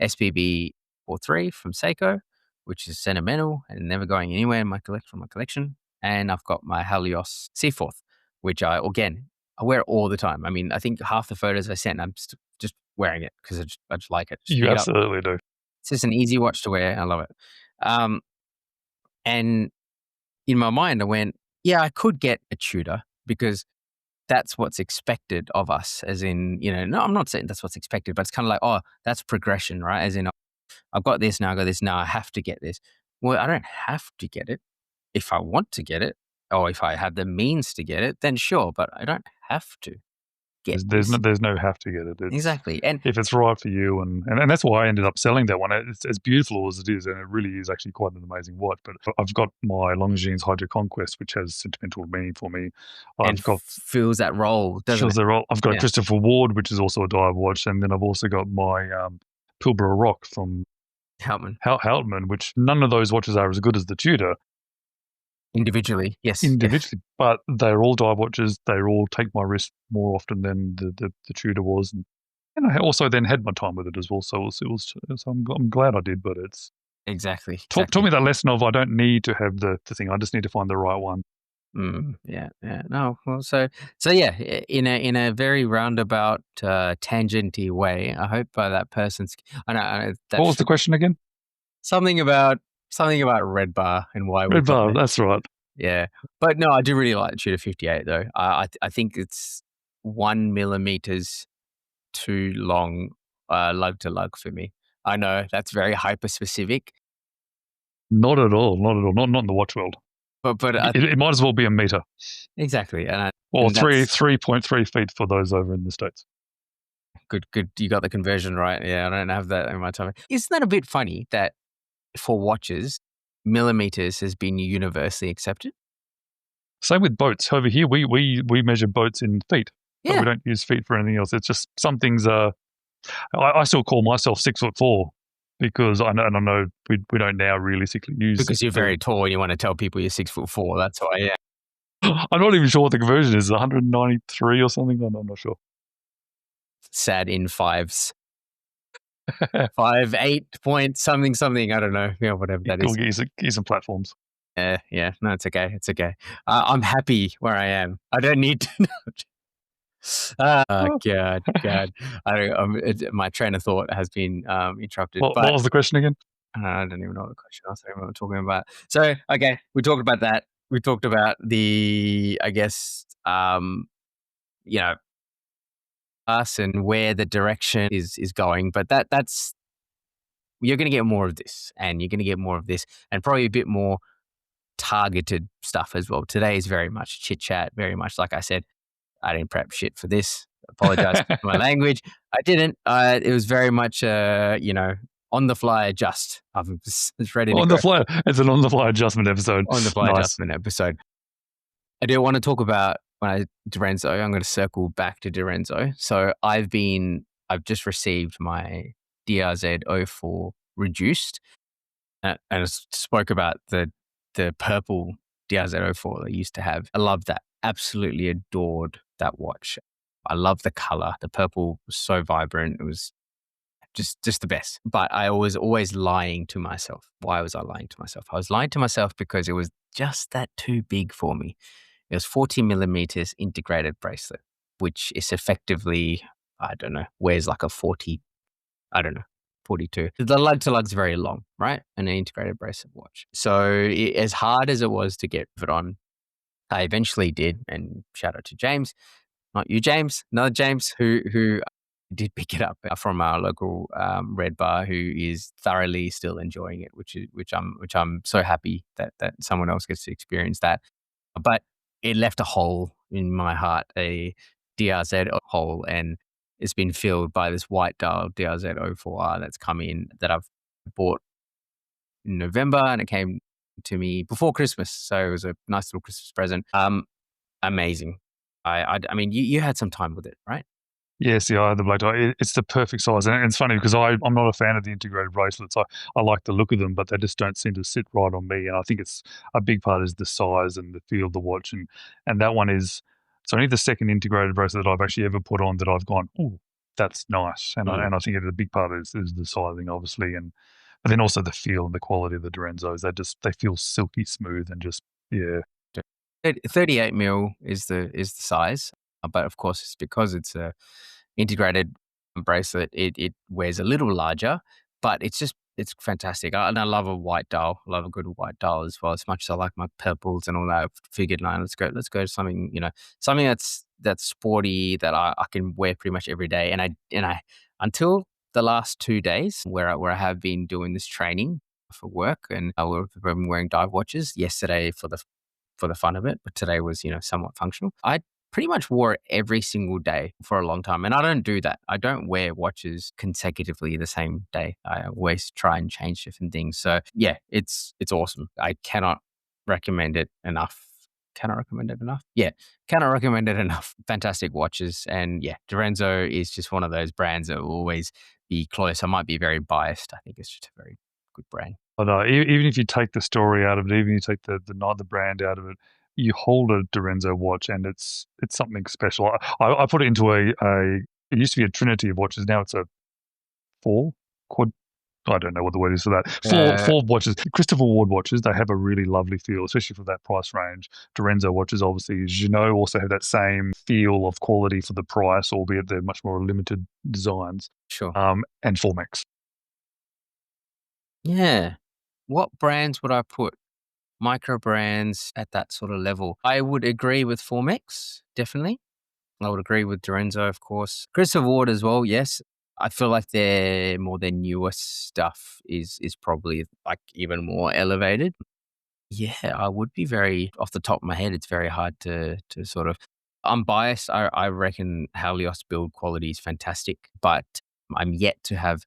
SPB 43 from Seiko, which is sentimental and never going anywhere in from my collection. And I've got my Helios Seaforth, which I wear all the time. I mean, I think half the photos I sent, I'm just wearing it because I just like it. Just You pick it up. absolutely do. It's just an easy watch to wear. I love it. And in my mind, I went, yeah, I could get a Tudor because that's what's expected of us. As in, no, I'm not saying that's what's expected, but it's kind of like, oh, that's progression, right? As in, I've got this now, I got this now, I have to get this. Well, I don't have to get it. If I want to get it, or if I have the means to get it, then sure, but I don't have to get There's this. there's no have to get it. Exactly. And if it's right for you, and that's why I ended up selling that one. It's as beautiful as it is, and it really is actually quite an amazing watch. But I've got my Longines Hydro Conquest, which has sentimental meaning for me. I've got fills that role, doesn't it? That role. I've got a Christopher Ward, which is also a dive watch, and then I've also got my Pilbara Rock from Houtman, which none of those watches are as good as the Tudor. Individually, yes. Individually, but they're all dive watches. They all take my wrist more often than the Tudor was, and I also then had my time with it as well. So I'm glad I did. But it's exactly. Taught me that lesson of I don't need to have the thing. I just need to find the right one. Yeah. No, well, so yeah, in a very roundabout, tangenty way. I hope by that person's. I know. What was the question again? Something about Red Bar and why Red Bar. That's right. Yeah, but no, I do really like the Tudor 58 though. I think it's 1 millimeters too long, lug to lug for me. I know that's very hyper specific. Not at all. Not in the watch world. But it might as well be a meter. Exactly, or 3.3 feet for those over in the States. Good. You got the conversion right. Yeah, I don't have that in my time. Isn't that a bit funny that for watches, millimeters has been universally accepted? Same with boats. Over here, we measure boats in feet. Yeah. But we don't use feet for anything else. It's just some things are. I still call myself 6'4" because I know we don't now realistically use. Because you're very tall and you want to tell people you're 6'4". That's why. Yeah. I'm not even sure what the conversion is. 193 or something. I'm not sure. Sad in fives. 5, 8 point something. I don't know. Yeah, whatever that is. Get some platforms. Yeah. No, it's okay. It's okay. I'm happy where I am. I don't need to know. God. My train of thought has been interrupted. What was the question again? I don't even know what the question was. I don't know what we're talking about. So, okay, we talked about that. We talked about the, I guess, us and where the direction is going. But that's you're going to get more of this, and you're going to get more of this, and probably a bit more targeted stuff as well. Today is very much chit chat, very much like I said. I didn't prep shit for this. Apologize for my language. I didn't. It was very much, on the fly adjust. I was ready to on the fly. It's an on the fly adjustment episode. On the fly adjustment episode. I do want to talk about Direnzo. I'm going to circle back to Direnzo. So I've just received my DRZ04 reduced, and I spoke about the purple DRZ04 I used to have. I love that. Absolutely adored that watch. I love the color. The purple was so vibrant. It was just the best. But I was always lying to myself. Why was I lying to myself? I was lying to myself because it was just that too big for me. It was 40 millimeters integrated bracelet, which is effectively, I don't know, wears like a 40, I don't know, 42. The lug to lug's very long, right? And an integrated bracelet watch. So as hard as it was to get it on, I eventually did, and shout out to James, not you, James, another James, who did pick it up from our local Red Bar, who is thoroughly still enjoying it, which I'm so happy that someone else gets to experience that. But it left a hole in my heart, a DRZ hole, and it's been filled by this white dial DRZ04R that's come in that I've bought in November, and it came to me before Christmas. So it was a nice little Christmas present. Amazing. I mean, you had some time with it, right? Yes, yeah, the black tie. It's the perfect size, and it's funny because I'm not a fan of the integrated bracelets. I like the look of them, but they just don't seem to sit right on me. And I think it's a big part is the size and the feel of the watch, and that one is it's only the second integrated bracelet that I've actually ever put on that I've gone, oh, that's nice. And I think the big part is the sizing, obviously, and but then also the feel and the quality of the Dorenzos. They feel silky smooth and just yeah. 38 mil is the size, but of course it's because it's a integrated bracelet. It wears a little larger, but it's fantastic. And I love a white dial. I love a good white dial as well. As much as I like my purples and all that, I figured, no, let's go to something something that's sporty that I can wear pretty much every day. And I until the last 2 days where I have been doing this training for work, and we've been wearing dive watches. Yesterday for the fun of it, but today was, somewhat functional. I pretty much wore it every single day for a long time. And I don't do that. I don't wear watches consecutively the same day. I always try and change different things. So yeah, it's awesome. I cannot recommend it enough. Cannot recommend it enough? Yeah, cannot recommend it enough. Fantastic watches. And yeah, Dorenzo is just one of those brands that will always be close. I might be very biased. I think it's just a very good brand. But even if you take the story out of it, even if you take the brand out of it, you hold a Dorenzo watch and it's something special. I put it into it used to be a trinity of watches. Now it's a four quad. I don't know what the word is for that. Four watches. Christopher Ward watches. They have a really lovely feel, especially for that price range. Dorenzo watches, obviously, as you know, also have that same feel of quality for the price, albeit they're much more limited designs. Sure. And Formex. Yeah. What brands would I put? Micro brands at that sort of level. I would agree with Formex, definitely. I would agree with Dorenzo, of course. Christopher Ward as well, yes. I feel like their newer stuff is probably like even more elevated. Yeah, I would be very off the top of my head. It's very hard to sort of. I'm biased. I reckon Halios build quality is fantastic, but I'm yet to have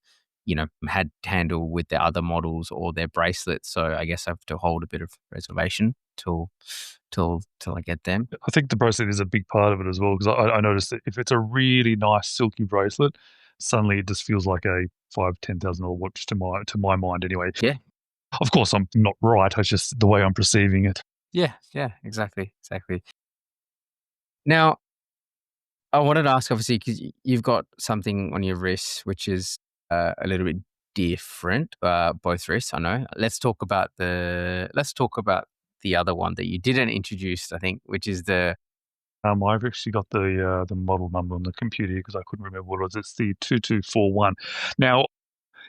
had handle with their other models or their bracelets. So I guess I have to hold a bit of reservation till I get them. I think the bracelet is a big part of it as well, because I noticed that if it's a really nice silky bracelet, suddenly it just feels like a $5,000-$10,000 watch to my mind anyway. Yeah. Of course, I'm not right. It's just the way I'm perceiving it. Yeah, exactly. Now, I wanted to ask, obviously, because you've got something on your wrist which is a little bit different, both wrists. I know. Let's talk about the other one that you didn't introduce, I think, which is the. I've actually got the model number on the computer because I couldn't remember what it was. It's the 2241. Now,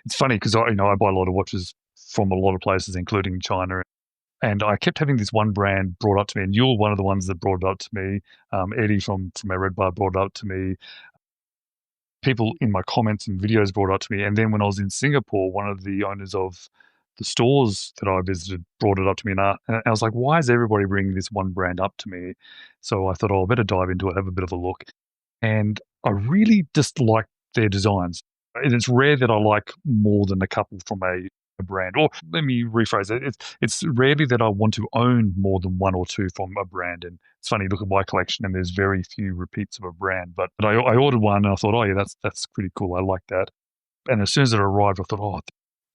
it's funny because I buy a lot of watches from a lot of places, including China. And I kept having this one brand brought up to me, and you're one of the ones that brought it up to me. Eddie from our Red Bar brought it up to me. People in my comments and videos brought it up to me. And then when I was in Singapore, one of the owners of the stores that I visited brought it up to me. And I was like, why is everybody bringing this one brand up to me? So I thought, I better dive into it, have a bit of a look. And I really just like their designs. And it's rare that I like more than a couple from a brand. Or let me rephrase it. It's rarely that I want to own more than one or two from a brand. And it's funny, look at my collection and there's very few repeats of a brand. But I ordered one and I thought, oh yeah, that's pretty cool. I like that. And as soon as it arrived, I thought, oh,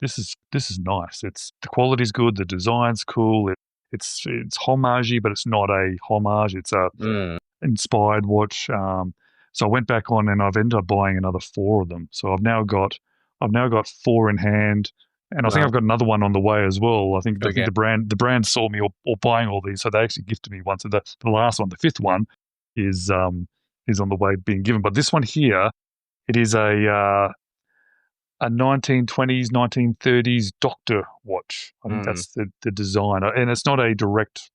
this is nice. The quality's good, the design's cool. It's homagey, but it's not a homage. It's a inspired watch. So I went back on and I've ended up buying another 4 of them. So I've now got 4 in hand. And I think I've got another one on the way as well. I think the brand saw me or buying all these, so they actually gifted me one. So the last one, the 5th one, is on the way being given. But this one here, it is a 1920s, 1930s doctor watch. I think that's the design, and it's not a direct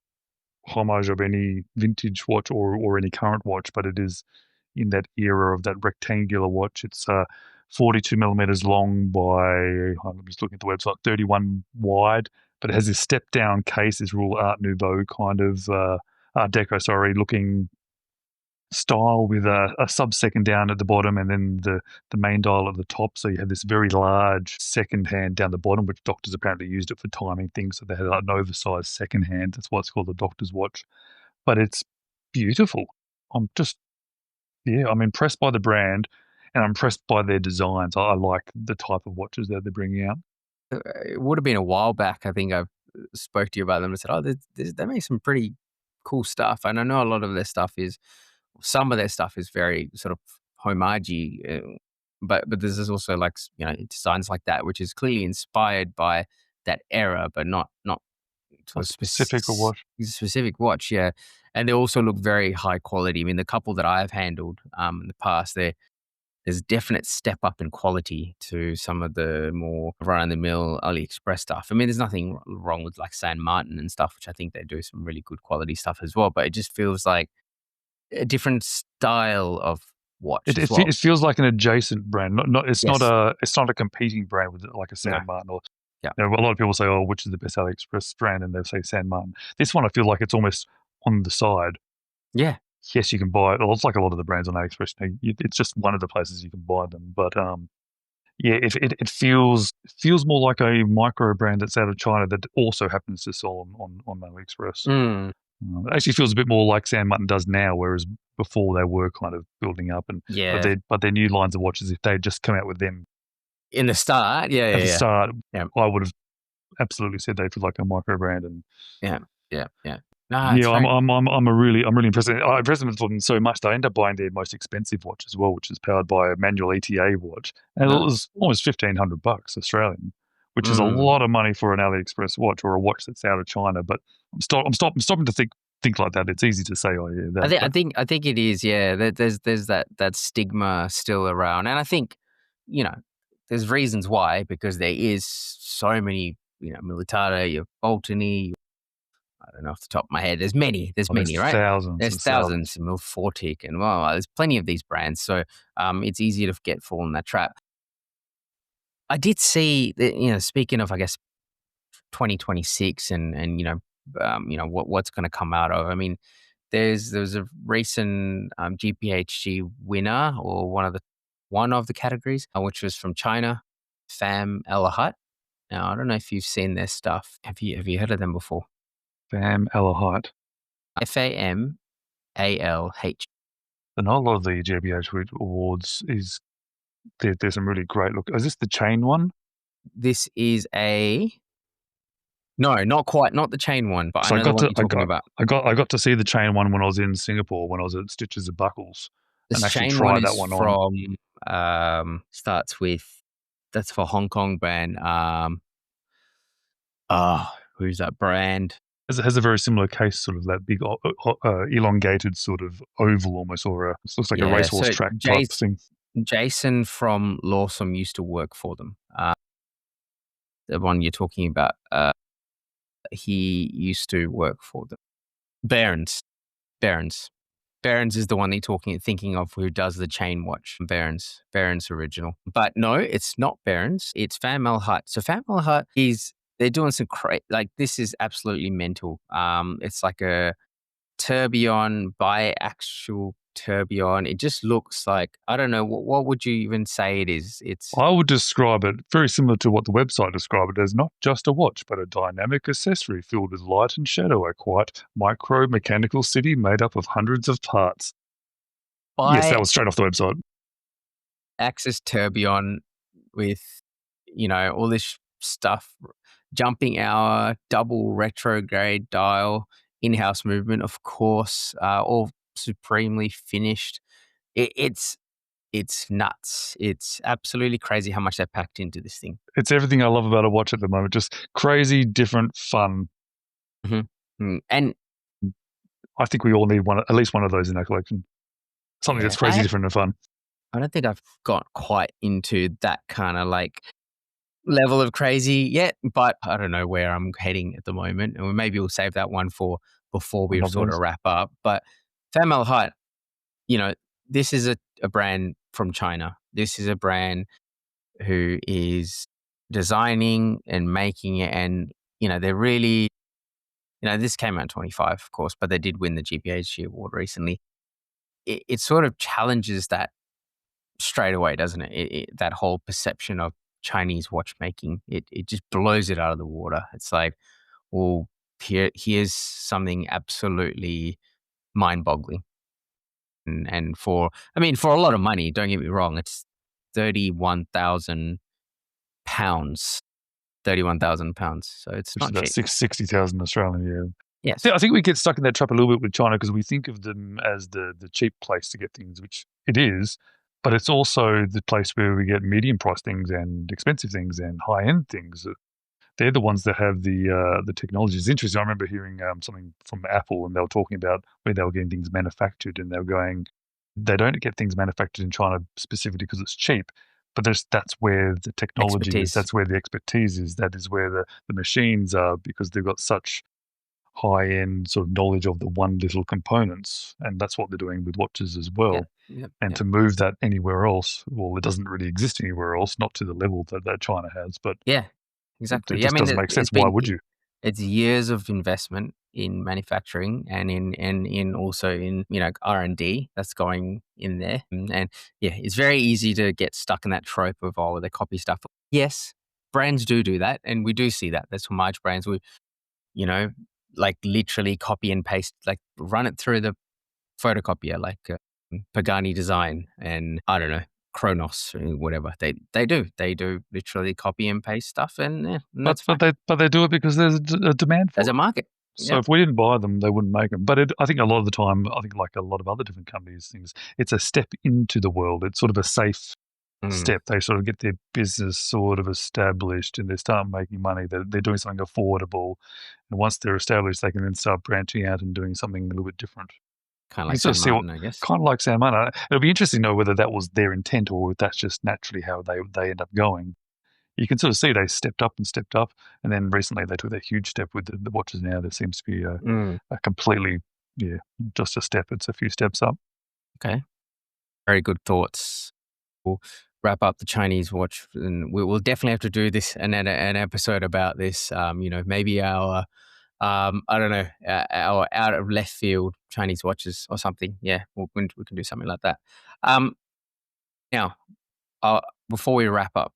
homage of any vintage watch or any current watch, but it is in that era of that rectangular watch. It's 42 millimeters long by, I'm just looking at the website, 31 wide, but it has this step down case, this real Art Nouveau kind of Art Deco, looking style with a sub-second down at the bottom and then the main dial at the top. So you have this very large second hand down the bottom, which doctors apparently used it for timing things. So they had an oversized second hand. That's why it's called the doctor's watch. But it's beautiful. I'm impressed by the brand and I'm impressed by their designs. I like the type of watches that they're bringing out. It would have been a while back. I think I spoke to you about them and said, "Oh, they make some pretty cool stuff." And I know a lot of their stuff is, some of their stuff is very sort of homage, but there's also like designs like that, which is clearly inspired by that era, but not to a Specific watch. specific watch. Yeah, and they also look very high quality. I mean, the couple that I've handled in the past, there's a definite step up in quality to some of the more run-of-the-mill AliExpress stuff. I mean, there's nothing wrong with like San Martin and stuff, which I think they do some really good quality stuff as well. But it just feels like a different style of watch as well. It feels like an adjacent brand. It's Yes. not a competing brand with like a San No. Martin or. Yeah. A lot of people say, "Oh, which is the best AliExpress brand?" and they'll say San Martin. This one, I feel like it's almost on the side. Yeah. Yes, you can buy it. Well, it's like a lot of the brands on AliExpress. It's just one of the places you can buy them. But yeah, it feels more like a micro brand that's out of China that also happens to sell on AliExpress. It actually feels a bit more like San Martin does now, whereas before they were kind of building up. And Yeah. but their new lines of watches, if they had just come out with them In the start, at the start, Yeah. I would have absolutely said they feel like a micro brand. And Yeah. No, I'm really impressed. I impress them with them so much that I end up buying their most expensive watch as well, which is powered by a manual ETA watch, and it was almost $1,500 Australian, which is a lot of money for an AliExpress watch or a watch that's out of China. But I'm stopping to think like that. It's easy to say, "Oh yeah." I think it is. Yeah, there's that stigma still around, and I think there's reasons why, because there is so many Militare, your Boltony. I don't know off the top of my head. There's many, right? Thousands. There's thousands, Milfortic, and there's plenty of these brands. So it's easy to fall in that trap. I did see that, speaking of, I guess, 2026 and what's going to come out of. I mean, there was a recent GPHG winner, or one of the categories, which was from China, Fam Elahut. Now, I don't know if you've seen their stuff. Have you heard of them before? Fam Elahut. FAMALH. And a lot of the GBH awards is there's some really great look. Is this the chain one? This is no, not quite, not the chain one, but So I know the one you're talking about. I got to see the chain one when I was in Singapore when I was at Stitches and Buckles. This and actually chain try one that is one on. from starts with, that's for Hong Kong brand. Who's that brand? It has a very similar case, sort of that big elongated sort of oval almost, or it looks like a racehorse track type thing. Jason from Lawsome used to work for them. The one you're talking about, he used to work for them. Barons is the one that you're thinking of, who does the chain watch. Barons original. But no, it's not Barons. It's Fam Elahut. So Fam Elahut they're doing some this is absolutely mental. It's like a tourbillon, biaxial tourbillon. It just looks like, I don't know, what would you even say it is? I would describe it very similar to what the website described it as, not just a watch, but a dynamic accessory filled with light and shadow, a quiet micro-mechanical city made up of hundreds of parts. Yes, that was straight off the website. Axis tourbillon with, all this stuff, jumping hour, double retrograde dial, in-house movement, of course, all supremely finished. It's nuts. It's absolutely crazy how much they packed into this thing. It's everything I love about a watch at the moment. Just crazy, different, fun. Mm-hmm. And I think we all need at least one of those in our collection. Something that's crazy, different, and fun. I don't think I've got quite into that kind of level of crazy yet, but I don't know where I'm heading at the moment. And maybe we'll save that one for before we sort of wrap up. But Fam Elahut, this is a brand from China. This is a brand who is designing and making it, and they're really, this came out in 25, of course, but they did win the GPHG award recently. it sort of challenges that straight away, doesn't it? That whole perception of Chinese watchmaking, it just blows it out of the water. It's like, well, here's something absolutely mind-boggling, and for a lot of money. Don't get me wrong, it's £31,000. £31,000. So it's Which is not about cheap. 60,000 Australian, yeah. Yes. I think we get stuck in that trap a little bit with China because we think of them as the cheap place to get things, which it is, but it's also the place where we get medium price things and expensive things and high end things. They're the ones that have the technology. It's interesting. I remember hearing something from Apple, and they were talking about where they were getting things manufactured, and they were going, they don't get things manufactured in China specifically because it's cheap, but that's where the technology is. That's where the expertise is. That is where the machines are, because they've got such high-end sort of knowledge of the one little components, and that's what they're doing with watches as well. To move that anywhere else, well, it doesn't really exist anywhere else, not to the level that China has. But exactly. It just doesn't make sense. Why would you? It's years of investment in manufacturing and in also in R&D that's going in there, and it's very easy to get stuck in that trope of they copy stuff. Yes, brands do that, and we do see that. That's for large brands. We like literally copy and paste, like run it through the photocopier, like Pagani Design and I don't know, Kronos, whatever. They do literally copy and paste stuff, and that's fine. But they do it because there's a demand for it. There's a market. So if we didn't buy them, they wouldn't make them. But I think a lot of the time, I think like a lot of other different companies, things, it's a step into the world. It's sort of a safe step. They sort of get their business sort of established and they start making money. They're doing something affordable. And once they're established, they can then start branching out and doing something a little bit different. Kind of like San Martin, I guess. Kind of like San Martin. It'll be interesting to know whether that was their intent or that's just naturally how they end up going. You can sort of see they stepped up, and then recently they took that huge step with the watches. Now there seems to be a completely, just a step. It's a few steps up. Okay. Very good thoughts. We'll wrap up the Chinese watch, and we'll definitely have to do this an episode about this. Maybe our I don't know, our out of left field Chinese watches or something. Yeah, we can do something like that. Now, before we wrap up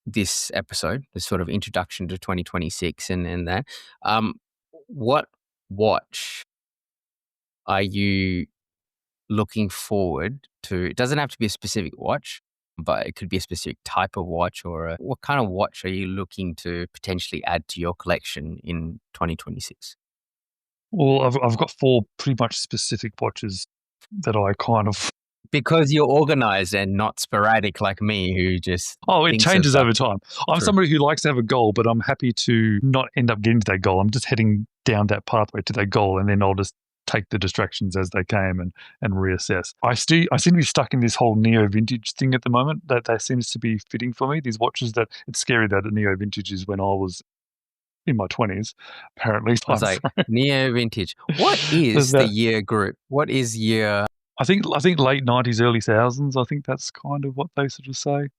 this episode, this sort of introduction to 2026 and that, what watch are you looking forward to? It doesn't have to be a specific watch, but it could be a specific type of watch, or what kind of watch are you looking to potentially add to your collection in 2026? Well, I've got 4 pretty much specific watches that I kind of... Because you're organized and not sporadic like me, who just... Oh, it changes over time. I'm somebody who likes to have a goal, but I'm happy to not end up getting to that goal. I'm just heading down that pathway to that goal, and then I'll just take the distractions as they came and reassess. I seem to be stuck in this whole neo vintage thing at the moment. That seems to be fitting for me. These watches that... It's scary that the neo vintage is when I was in my 20s, apparently. I was like, neo vintage. What is the year group? What is year... I think late 90s, early thousands. I think that's kind of what they sort of say.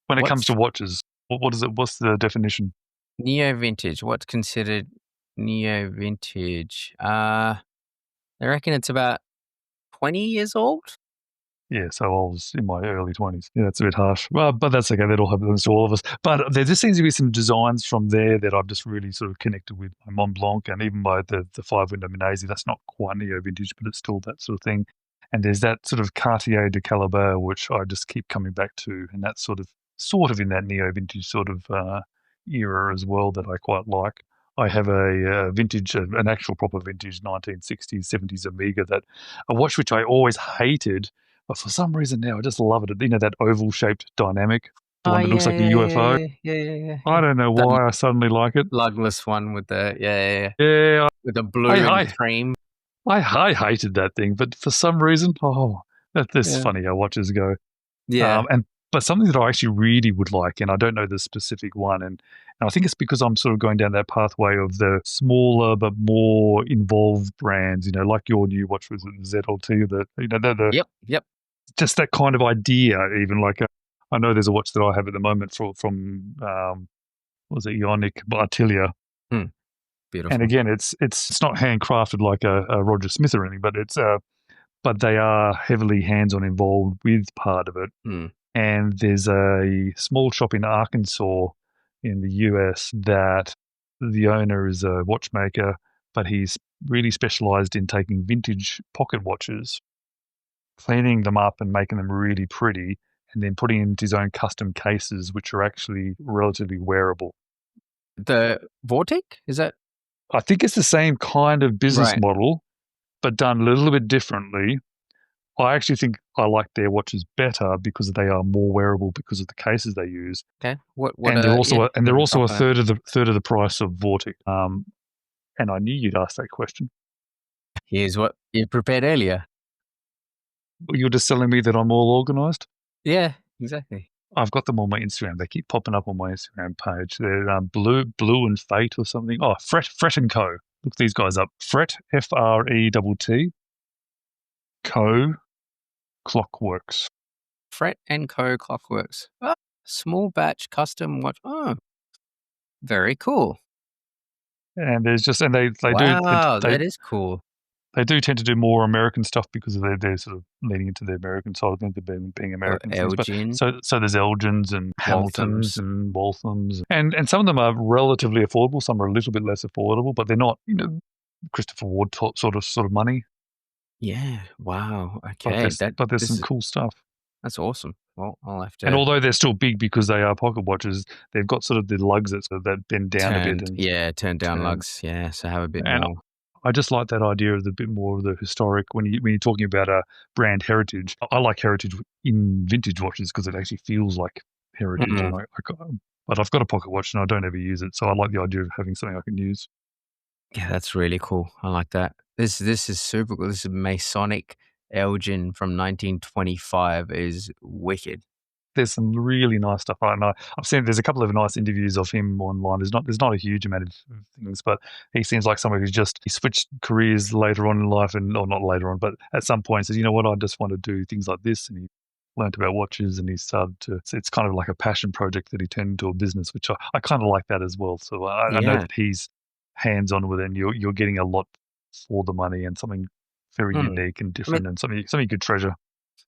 When it comes to watches, what is it? What's the definition? Neo vintage. What's considered neo vintage? I reckon it's about 20 years old. Yeah, so I was in my early 20s. Yeah, that's a bit harsh. Well, but that's okay. That all happens to all of us. But there just seems to be some designs from there that I've just really sort of connected with. My Mont Blanc and even by the 5-window Minase. That's not quite neo-vintage, but it's still that sort of thing. And there's that sort of Cartier de Caliber, which I just keep coming back to. And that's sort of in that neo-vintage sort of era as well that I quite like. I have a vintage, an actual proper vintage 1960s, 70s Omega, a watch which I always hated. But for some reason now, I just love it. You know, that oval-shaped dynamic, the one that looks like a UFO? Yeah. I don't know why I suddenly like it. Lugless one with the, with the blue and cream. I hated that thing, but for some reason, that's funny how watches go. Yeah. But something that I actually really would like, and I don't know the specific one, and I think it's because I'm sort of going down that pathway of the smaller but more involved brands, you know, like your new watch was the ZLT, Yep. Just that kind of idea, even like I know there's a watch that I have at the moment from was it Ionic by Atelier. Beautiful. And again, it's not handcrafted like a Roger Smith or anything, but it's but they are heavily hands-on involved with part of it. And there's a small shop in Arkansas in the US that the owner is a watchmaker, but he's really specialized in taking vintage pocket watches, cleaning them up and making them really pretty, and then putting into his own custom cases, which are actually relatively wearable. The Vortic, is that? I think it's the same kind of business Right. model, but done a little bit differently. I actually think I like their watches better because they are more wearable because of the cases they use. Okay. What? And they're also a example of that? third of the price of Vortic. And I knew you'd ask that question. Here's what you prepared earlier. You're just telling me that I'm all organized? Yeah, exactly. I've got them on my Instagram. They keep popping up on my Instagram page. They're Blue and Fate or something. Oh, Fret and Co. Look these guys up. Fret, F-R-E-T-T, Co, Clockworks. Fret and Co. Clockworks. Oh, small batch custom watch. Oh, very cool. And there's just, and Wow, that is cool. they do tend to do more American stuff because they're sort of leaning into the American side of things, being American things. But so there's Elgins and Hamiltons and Walthams, and some of them are relatively affordable. Some are a little bit less affordable, but they're not, Christopher Ward sort of money. Yeah. Wow. Okay. But there's some cool stuff. That's awesome. Well, I'll have to. And although they're still big because they are pocket watches, they've got sort of the lugs that bend down a bit. Turned down lugs. Yeah. So have a bit more. I just like that idea of the bit more of the historic when you're talking about a brand heritage. I like heritage in vintage watches because it actually feels like heritage. But I've got a pocket watch and I don't ever use it, so I like the idea of having something I can use. Yeah, that's really cool. I like that. This is super cool. This is Masonic Elgin from 1925. Is wicked. There's some really nice stuff. I've seen there's a couple of nice interviews of him online. There's not a huge amount of things, but he seems like someone who's he switched careers later on in life, or not later on, but at some point says, you know what, I just want to do things like this, and he learned about watches, and he started to. It's kind of like a passion project that he turned into a business, which I kind of like that as well. So I know that he's hands on with it, and you're getting a lot for the money and something very unique and different, and something you could treasure.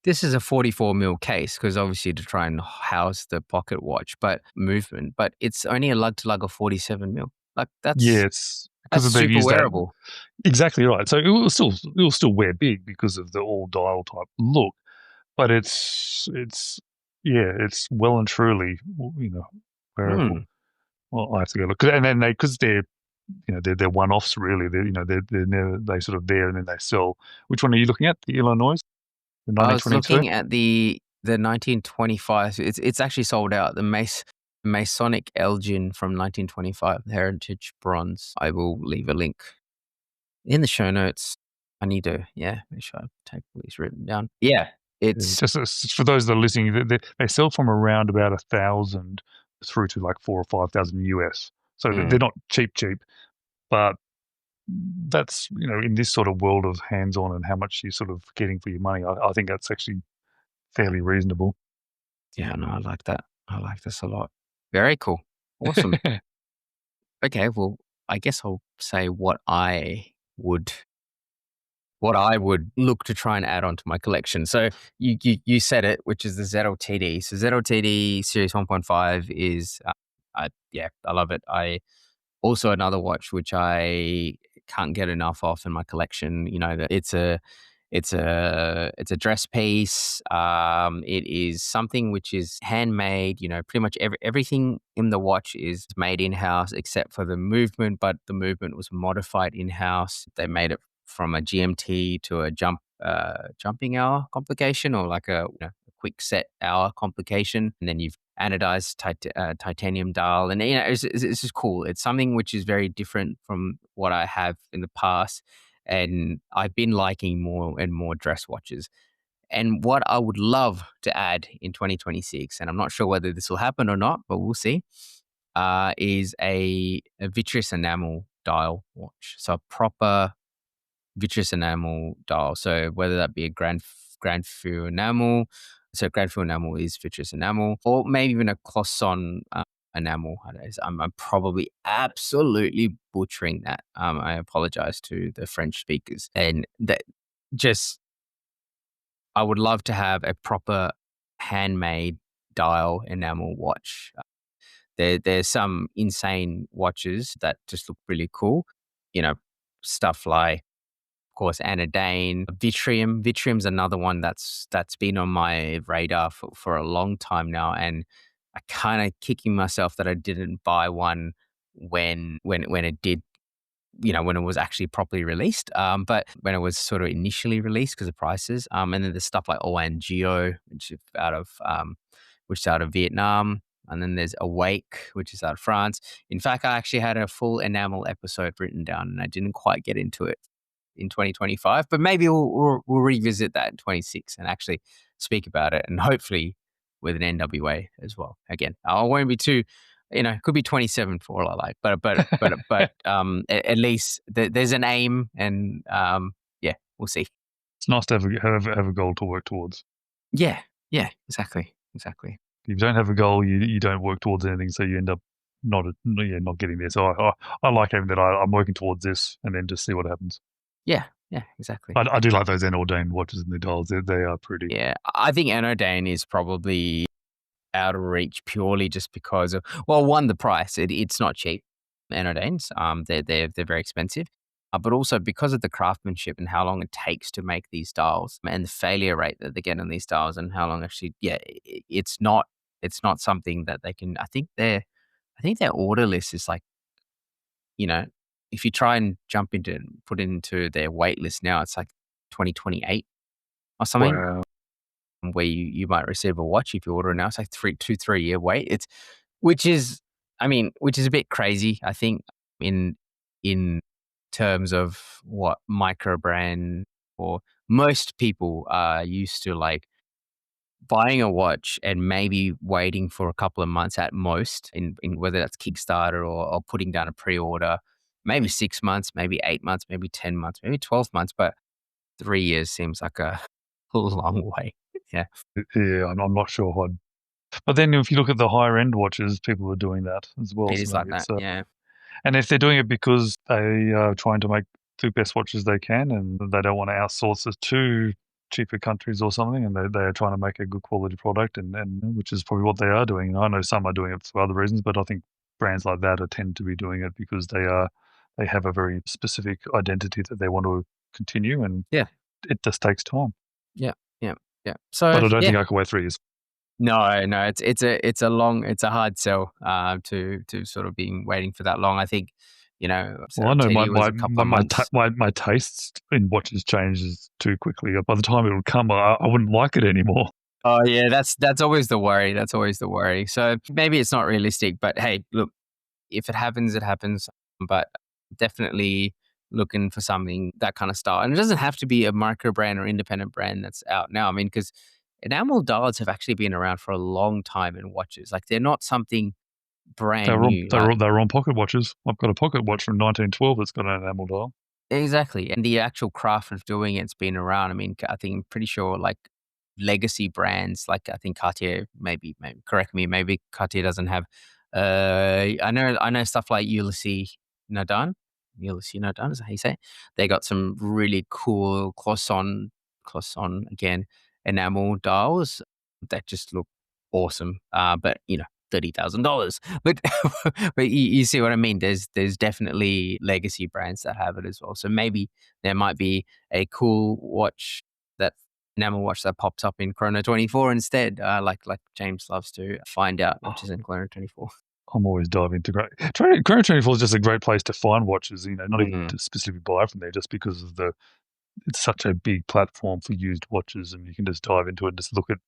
This is a 44 mil case because obviously to try and house the pocket watch, but it's only a lug to lug of 47 mil. Like it's because super wearable. Exactly right. So it will still wear big because of the all dial type look, but it's well and truly wearable. Well, I have to go look, and then because they're one offs really. They're never, they sort of there and then they sell. Which one are you looking at? The Illinois. I was looking at the 1925. It's actually sold out. The Masonic Elgin from 1925, Heritage Bronze. I will leave a link in the show notes. I need to, make sure I take what he's written down. Yeah, it's just for those that are listening. They sell from around about 1,000 through to like 4,000 or 5,000 US. So they're not cheap, but that's in this sort of world of hands-on and how much you're sort of getting for your money, I think that's actually fairly reasonable. Yeah, no, I like that. I like this a lot. Very cool. Awesome. Okay, well, I guess I'll say what I would look to try and add onto my collection. So you said it, which is the ZLTD. So ZLTD Series 1.5 is, I love it. Also another watch which I can't get enough of in my collection. That it's a dress piece. It is something which is handmade. Pretty much everything in the watch is made in house except for the movement, but the movement was modified in house. They made it from a GMT to a jumping hour complication, or like a quick set hour complication, and then you've anodized titanium dial, and it's just cool. It's something which is very different from what I have in the past, and I've been liking more and more dress watches. And what I would love to add in 2026, and I'm not sure whether this will happen or not, but we'll see, is a vitreous enamel dial watch. So a proper vitreous enamel dial. So whether that be a Grand Feu enamel. So Grand Feu enamel is vitreous enamel, or maybe even a Cloisonne enamel. I'm probably absolutely butchering that. I apologize to the French speakers, and that just I would love to have a proper handmade dial enamel watch. There's some insane watches that just look really cool. You know, stuff like, of course, Anodane, Vitrium. Vitrium's another one that's been on my radar for a long time now, and I kind of kicking myself that I didn't buy one when it did, when it was actually properly released. But when it was sort of initially released because of prices. And then there's stuff like Oan Geo, which is out of Vietnam. And then there's Awake, which is out of France. In fact, I actually had a full enamel episode written down, and I didn't quite get into it in 2025. But maybe we'll revisit that in 26 and actually speak about it, and hopefully with an NWA as well. Again, I won't be too, it could be 27 for all I like, but at least there's an aim, and yeah, we'll see. It's nice to have a goal to work towards. Yeah, exactly. If you don't have a goal, you don't work towards anything, so you end up not getting there. So I like having that. I'm working towards this, and then just see what happens. Yeah, exactly. I do like those Anodane watches and the dials. They are pretty. Yeah, I think Anodane is probably out of reach purely just because of, well, one, the price. It's not cheap. Anodanes, they're very expensive. But also because of the craftsmanship and how long it takes to make these dials, and the failure rate that they get on these dials, and how long actually, it's not something that they can. I think their order list is like, if you try and put into their wait list now, it's like 2028 or something. Wow. Where you might receive a watch if you order it now. It's like 3 year wait. Which is a bit crazy, I think, in terms of what microbrand, or most people are used to, like buying a watch and maybe waiting for a couple of months at most, in whether that's Kickstarter or putting down a pre-order, maybe 6 months, maybe 8 months, maybe 10 months, maybe 12 months, but 3 years seems like a long way. Yeah. Yeah, I'm not sure. But then if you look at the higher end watches, people are doing that as well. It is like that, yeah. And if they're doing it because they are trying to make the best watches they can, and they don't want to outsource it to cheaper countries or something, and they are trying to make a good quality product, and which is probably what they are doing. I know some are doing it for other reasons, but I think brands like that tend to be doing it because they have a very specific identity that they want to continue, and it just takes time. Yeah. So, but I don't think I can wait 3 years. No, it's a hard sell to sort of being waiting for that long. I think, well, I know my tastes in watches changes too quickly. By the time it would come, I wouldn't like it anymore. Oh yeah, that's always the worry. So maybe it's not realistic, but hey, look, if it happens, it happens. But definitely looking for something that kind of style, and it doesn't have to be a micro brand or independent brand that's out now. I mean, because enamel dials have actually been around for a long time in watches. Like, they're not something brand new. They're on pocket watches. I've got a pocket watch from 1912 that's got an enamel dial. Exactly. And the actual craft of doing it's been around. I mean, I think I'm pretty sure, like, legacy brands, like I think Cartier, maybe correct me, maybe Cartier doesn't have, I know stuff like Ulysses Nardin, is that how you say it? They got some really cool Cloisonne again, enamel dials that just look awesome. But $30,000. But you see what I mean? There's definitely legacy brands that have it as well. So maybe there might be a cool watch, that enamel watch, that pops up in Chrono 24 instead. Like James loves to find out watches in Chrono 24. I'm always diving into Chrono 24 is just a great place to find watches. Not even to specifically buy from there, just because of it's such a big platform for used watches, and you can just dive into it and just look at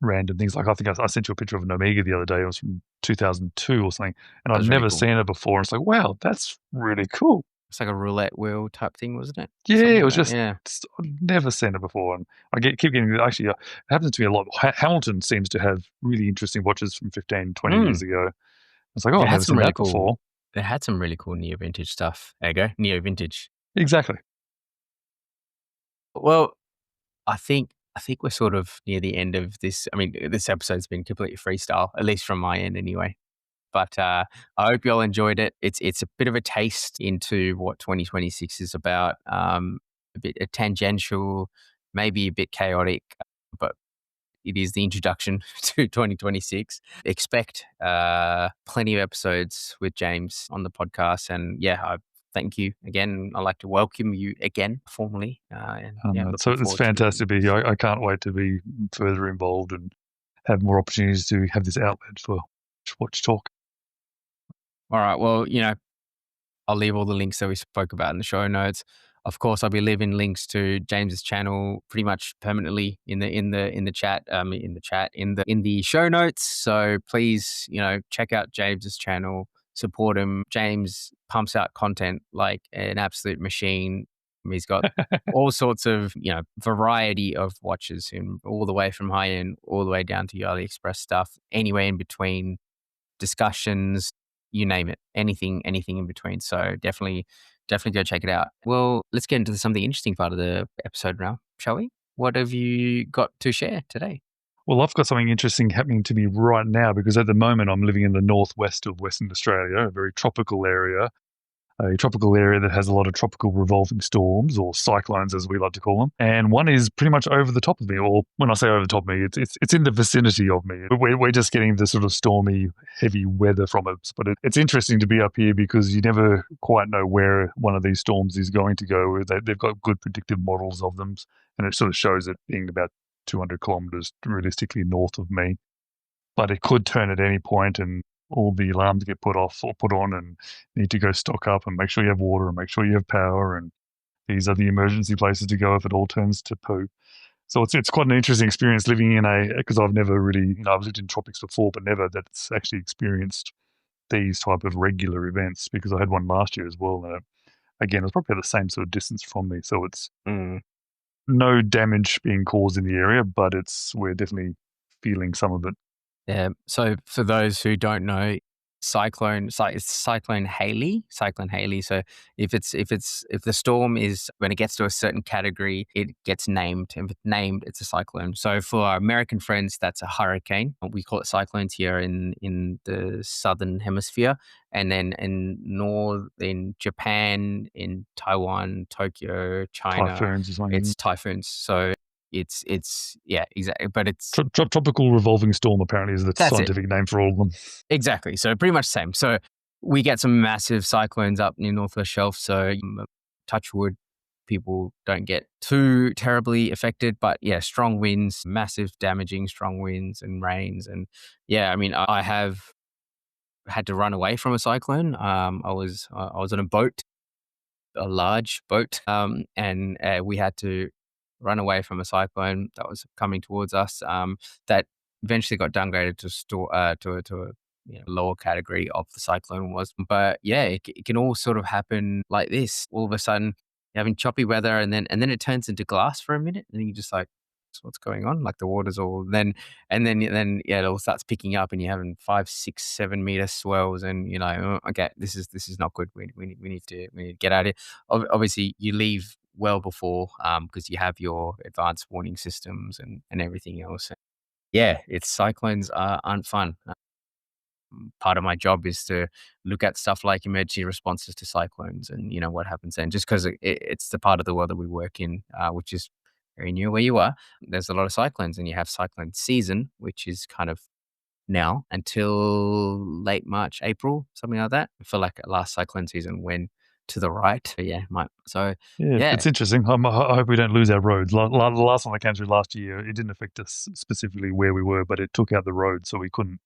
random things. Like, I think I sent you a picture of an Omega the other day. It was from 2002 or something, and I'd never seen it before. It's like, wow, that's really cool. It's like a roulette wheel type thing, wasn't it? Yeah, it was just I've never seen it before, and I keep getting, actually, it happens to me a lot. Hamilton seems to have really interesting watches from 15, 20 years ago. It's like, I've never seen that before. They had some really cool neo vintage stuff. There you go, neo vintage. Exactly. Well, I think we're sort of near the end of this. I mean, this episode's been completely freestyle, at least from my end anyway. But I hope you all enjoyed it. It's a bit of a taste into what 2026 is about. A bit tangential, maybe a bit chaotic. but it is the introduction to 2026. Expect plenty of episodes with James on the podcast. And yeah, I thank you again. I'd like to welcome you again formally. So it's fantastic to be here. I can't wait to be further involved and have more opportunities to have this outlet for Watch Talk. All right. Well, I'll leave all the links that we spoke about in the show notes. Of course, I'll be leaving links to James's channel pretty much permanently in the show notes. So please, check out James's channel, support him. James pumps out content like an absolute machine. He's got all sorts of, variety of watches, and all the way from high end, all the way down to your AliExpress stuff, anywhere in between, discussions, you name it, anything in between. So definitely go check it out. Well, let's get into something interesting part of the episode now, shall we? What have you got to share today? Well, I've got something interesting happening to me right now, because at the moment I'm living in the northwest of Western Australia, a very tropical area. A tropical area that has a lot of tropical revolving storms, or cyclones as we like to call them. And one is pretty much over the top of me, or when I say over the top of me, it's in the vicinity of me. We're just getting the sort of stormy, heavy weather from it. But it's interesting to be up here because you never quite know where one of these storms is going to go. They've got good predictive models of them, and it sort of shows it being about 200 kilometres realistically north of me. But it could turn at any point, and all the alarms get put off or put on, and you need to go stock up and make sure you have water and make sure you have power, and these are the emergency places to go if it all turns to poo. So it's quite an interesting experience living in because I've never really, I've lived in tropics before, but never that's actually experienced these type of regular events, because I had one last year as well. Again, it's probably the same sort of distance from me, so it's no damage being caused in the area, but we're definitely feeling some of it. Yeah. So for those who don't know, it's Cyclone Haley. So if the storm is, when it gets to a certain category, it gets named. If it's named, it's a cyclone. So for our American friends, that's a hurricane. We call it cyclones here in the southern hemisphere, and then in Japan, in Taiwan, Tokyo, China, Typhoons or something. It's typhoons. So it's yeah, exactly. But it's tropical revolving storm apparently is the scientific name for all of them. Exactly. So pretty much the same. So we get some massive cyclones up near Northwest Shelf. So touch wood, people don't get too terribly affected. But yeah, strong winds, massive damaging strong winds and rains. And yeah, I mean, I have had to run away from a cyclone. I was on a boat, a large boat, and we had to run away from a cyclone that was coming towards us. That eventually got downgraded to a lower category of the cyclone was. But yeah, it can all sort of happen like this. All of a sudden, you're having choppy weather, and then it turns into glass for a minute, and you're just like, what's going on? Like the water's all then it all starts picking up, and you're having 5, 6, 7 meter swells, and okay, this is not good. We need to get out of here. Obviously, you leave well before, because you have your advanced warning systems and everything else. Yeah, cyclones aren't fun. Part of my job is to look at stuff like emergency responses to cyclones, and what happens then. Just because it's the part of the world that we work in, which is very near where you are. There's a lot of cyclones, and you have cyclone season, which is kind of now until late March, April, something like that. I feel like last cyclone season went to the right. But yeah, it's interesting. I hope we don't lose our roads. The last one that came through last year, it didn't affect us specifically where we were, but it took out the road, so we couldn't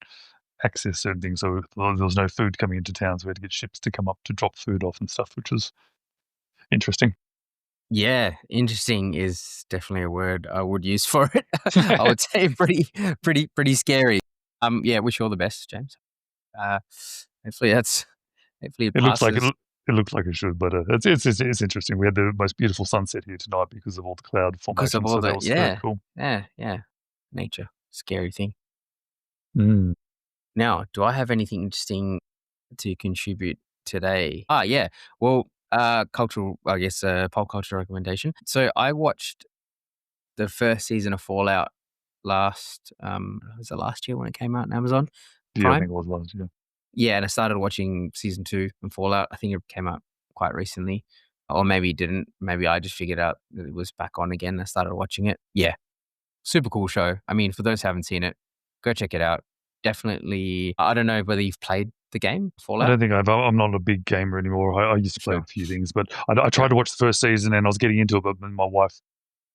access certain things. So there was no food coming into town, so we had to get ships to come up to drop food off and stuff, which was interesting. Yeah, interesting is definitely a word I would use for it. I would say pretty scary. Yeah, wish you all the best, James. Hopefully it passes. It looks like it should, but it's interesting. We had the most beautiful sunset here tonight because of all the cloud formation. Because of all that was very cool. Yeah. Nature, scary thing. Mm. Now, do I have anything interesting to contribute today? Yeah. Well, cultural, I guess, pop culture recommendation. So I watched the first season of Fallout was it last year when it came out on Amazon Prime? Yeah, I think it was last year. Yeah, and I started watching season 2 of Fallout. I think it came out quite recently, or maybe it didn't. Maybe I just figured out that it was back on again. I started watching it. Yeah, Super cool show. I mean, for those who haven't seen it, go check it out. Definitely. I don't know whether you've played the game Fallout. I don't think I'm not a big gamer anymore. I used to play a few things, but I tried to watch the first season and I was getting into it, but my wife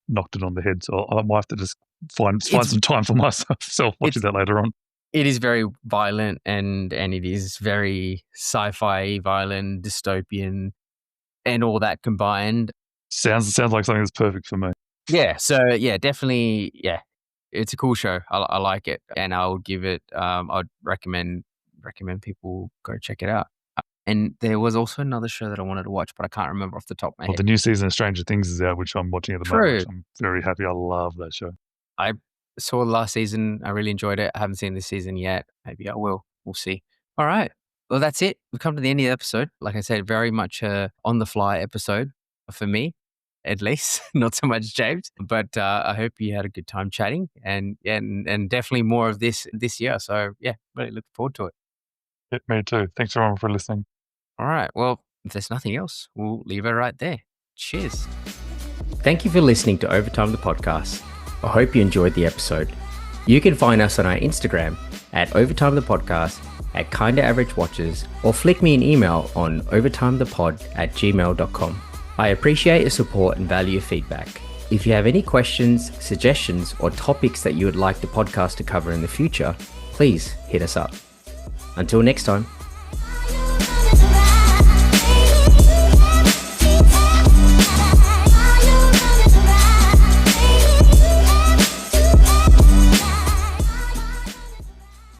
knocked it on the head. So I might have to just find some time for myself watching that later on. It is very violent and it is very sci-fi, violent, dystopian, and all that combined. Sounds like something that's perfect for me. Yeah. So yeah, definitely. Yeah, it's a cool show. I like it, and I would give it. I'd recommend people go check it out. And there was also another show that I wanted to watch, but I can't remember off the top of my head. The new season of Stranger Things is out, which I'm watching at the moment. I'm very happy. I love that show. I saw the last season. I really enjoyed it. I haven't seen this season yet. Maybe I will. We'll see. All right. Well, that's it. We've come to the end of the episode. Like I said, very much a on-the-fly episode for me, at least. Not so much James. But I hope you had a good time chatting and definitely more of this year. So, yeah, really looking forward to it. Yeah, me too. Thanks, everyone, for listening. All right. Well, if there's nothing else, we'll leave it right there. Cheers. Thank you for listening to Overtime the Podcast. I hope you enjoyed the episode. You can find us on our Instagram at Overtime the Podcast, at Kinda Average Watches, or flick me an email on overtimethepod@gmail.com. I appreciate your support and value your feedback. If you have any questions, suggestions, or topics that you would like the podcast to cover in the future, please hit us up. Until next time.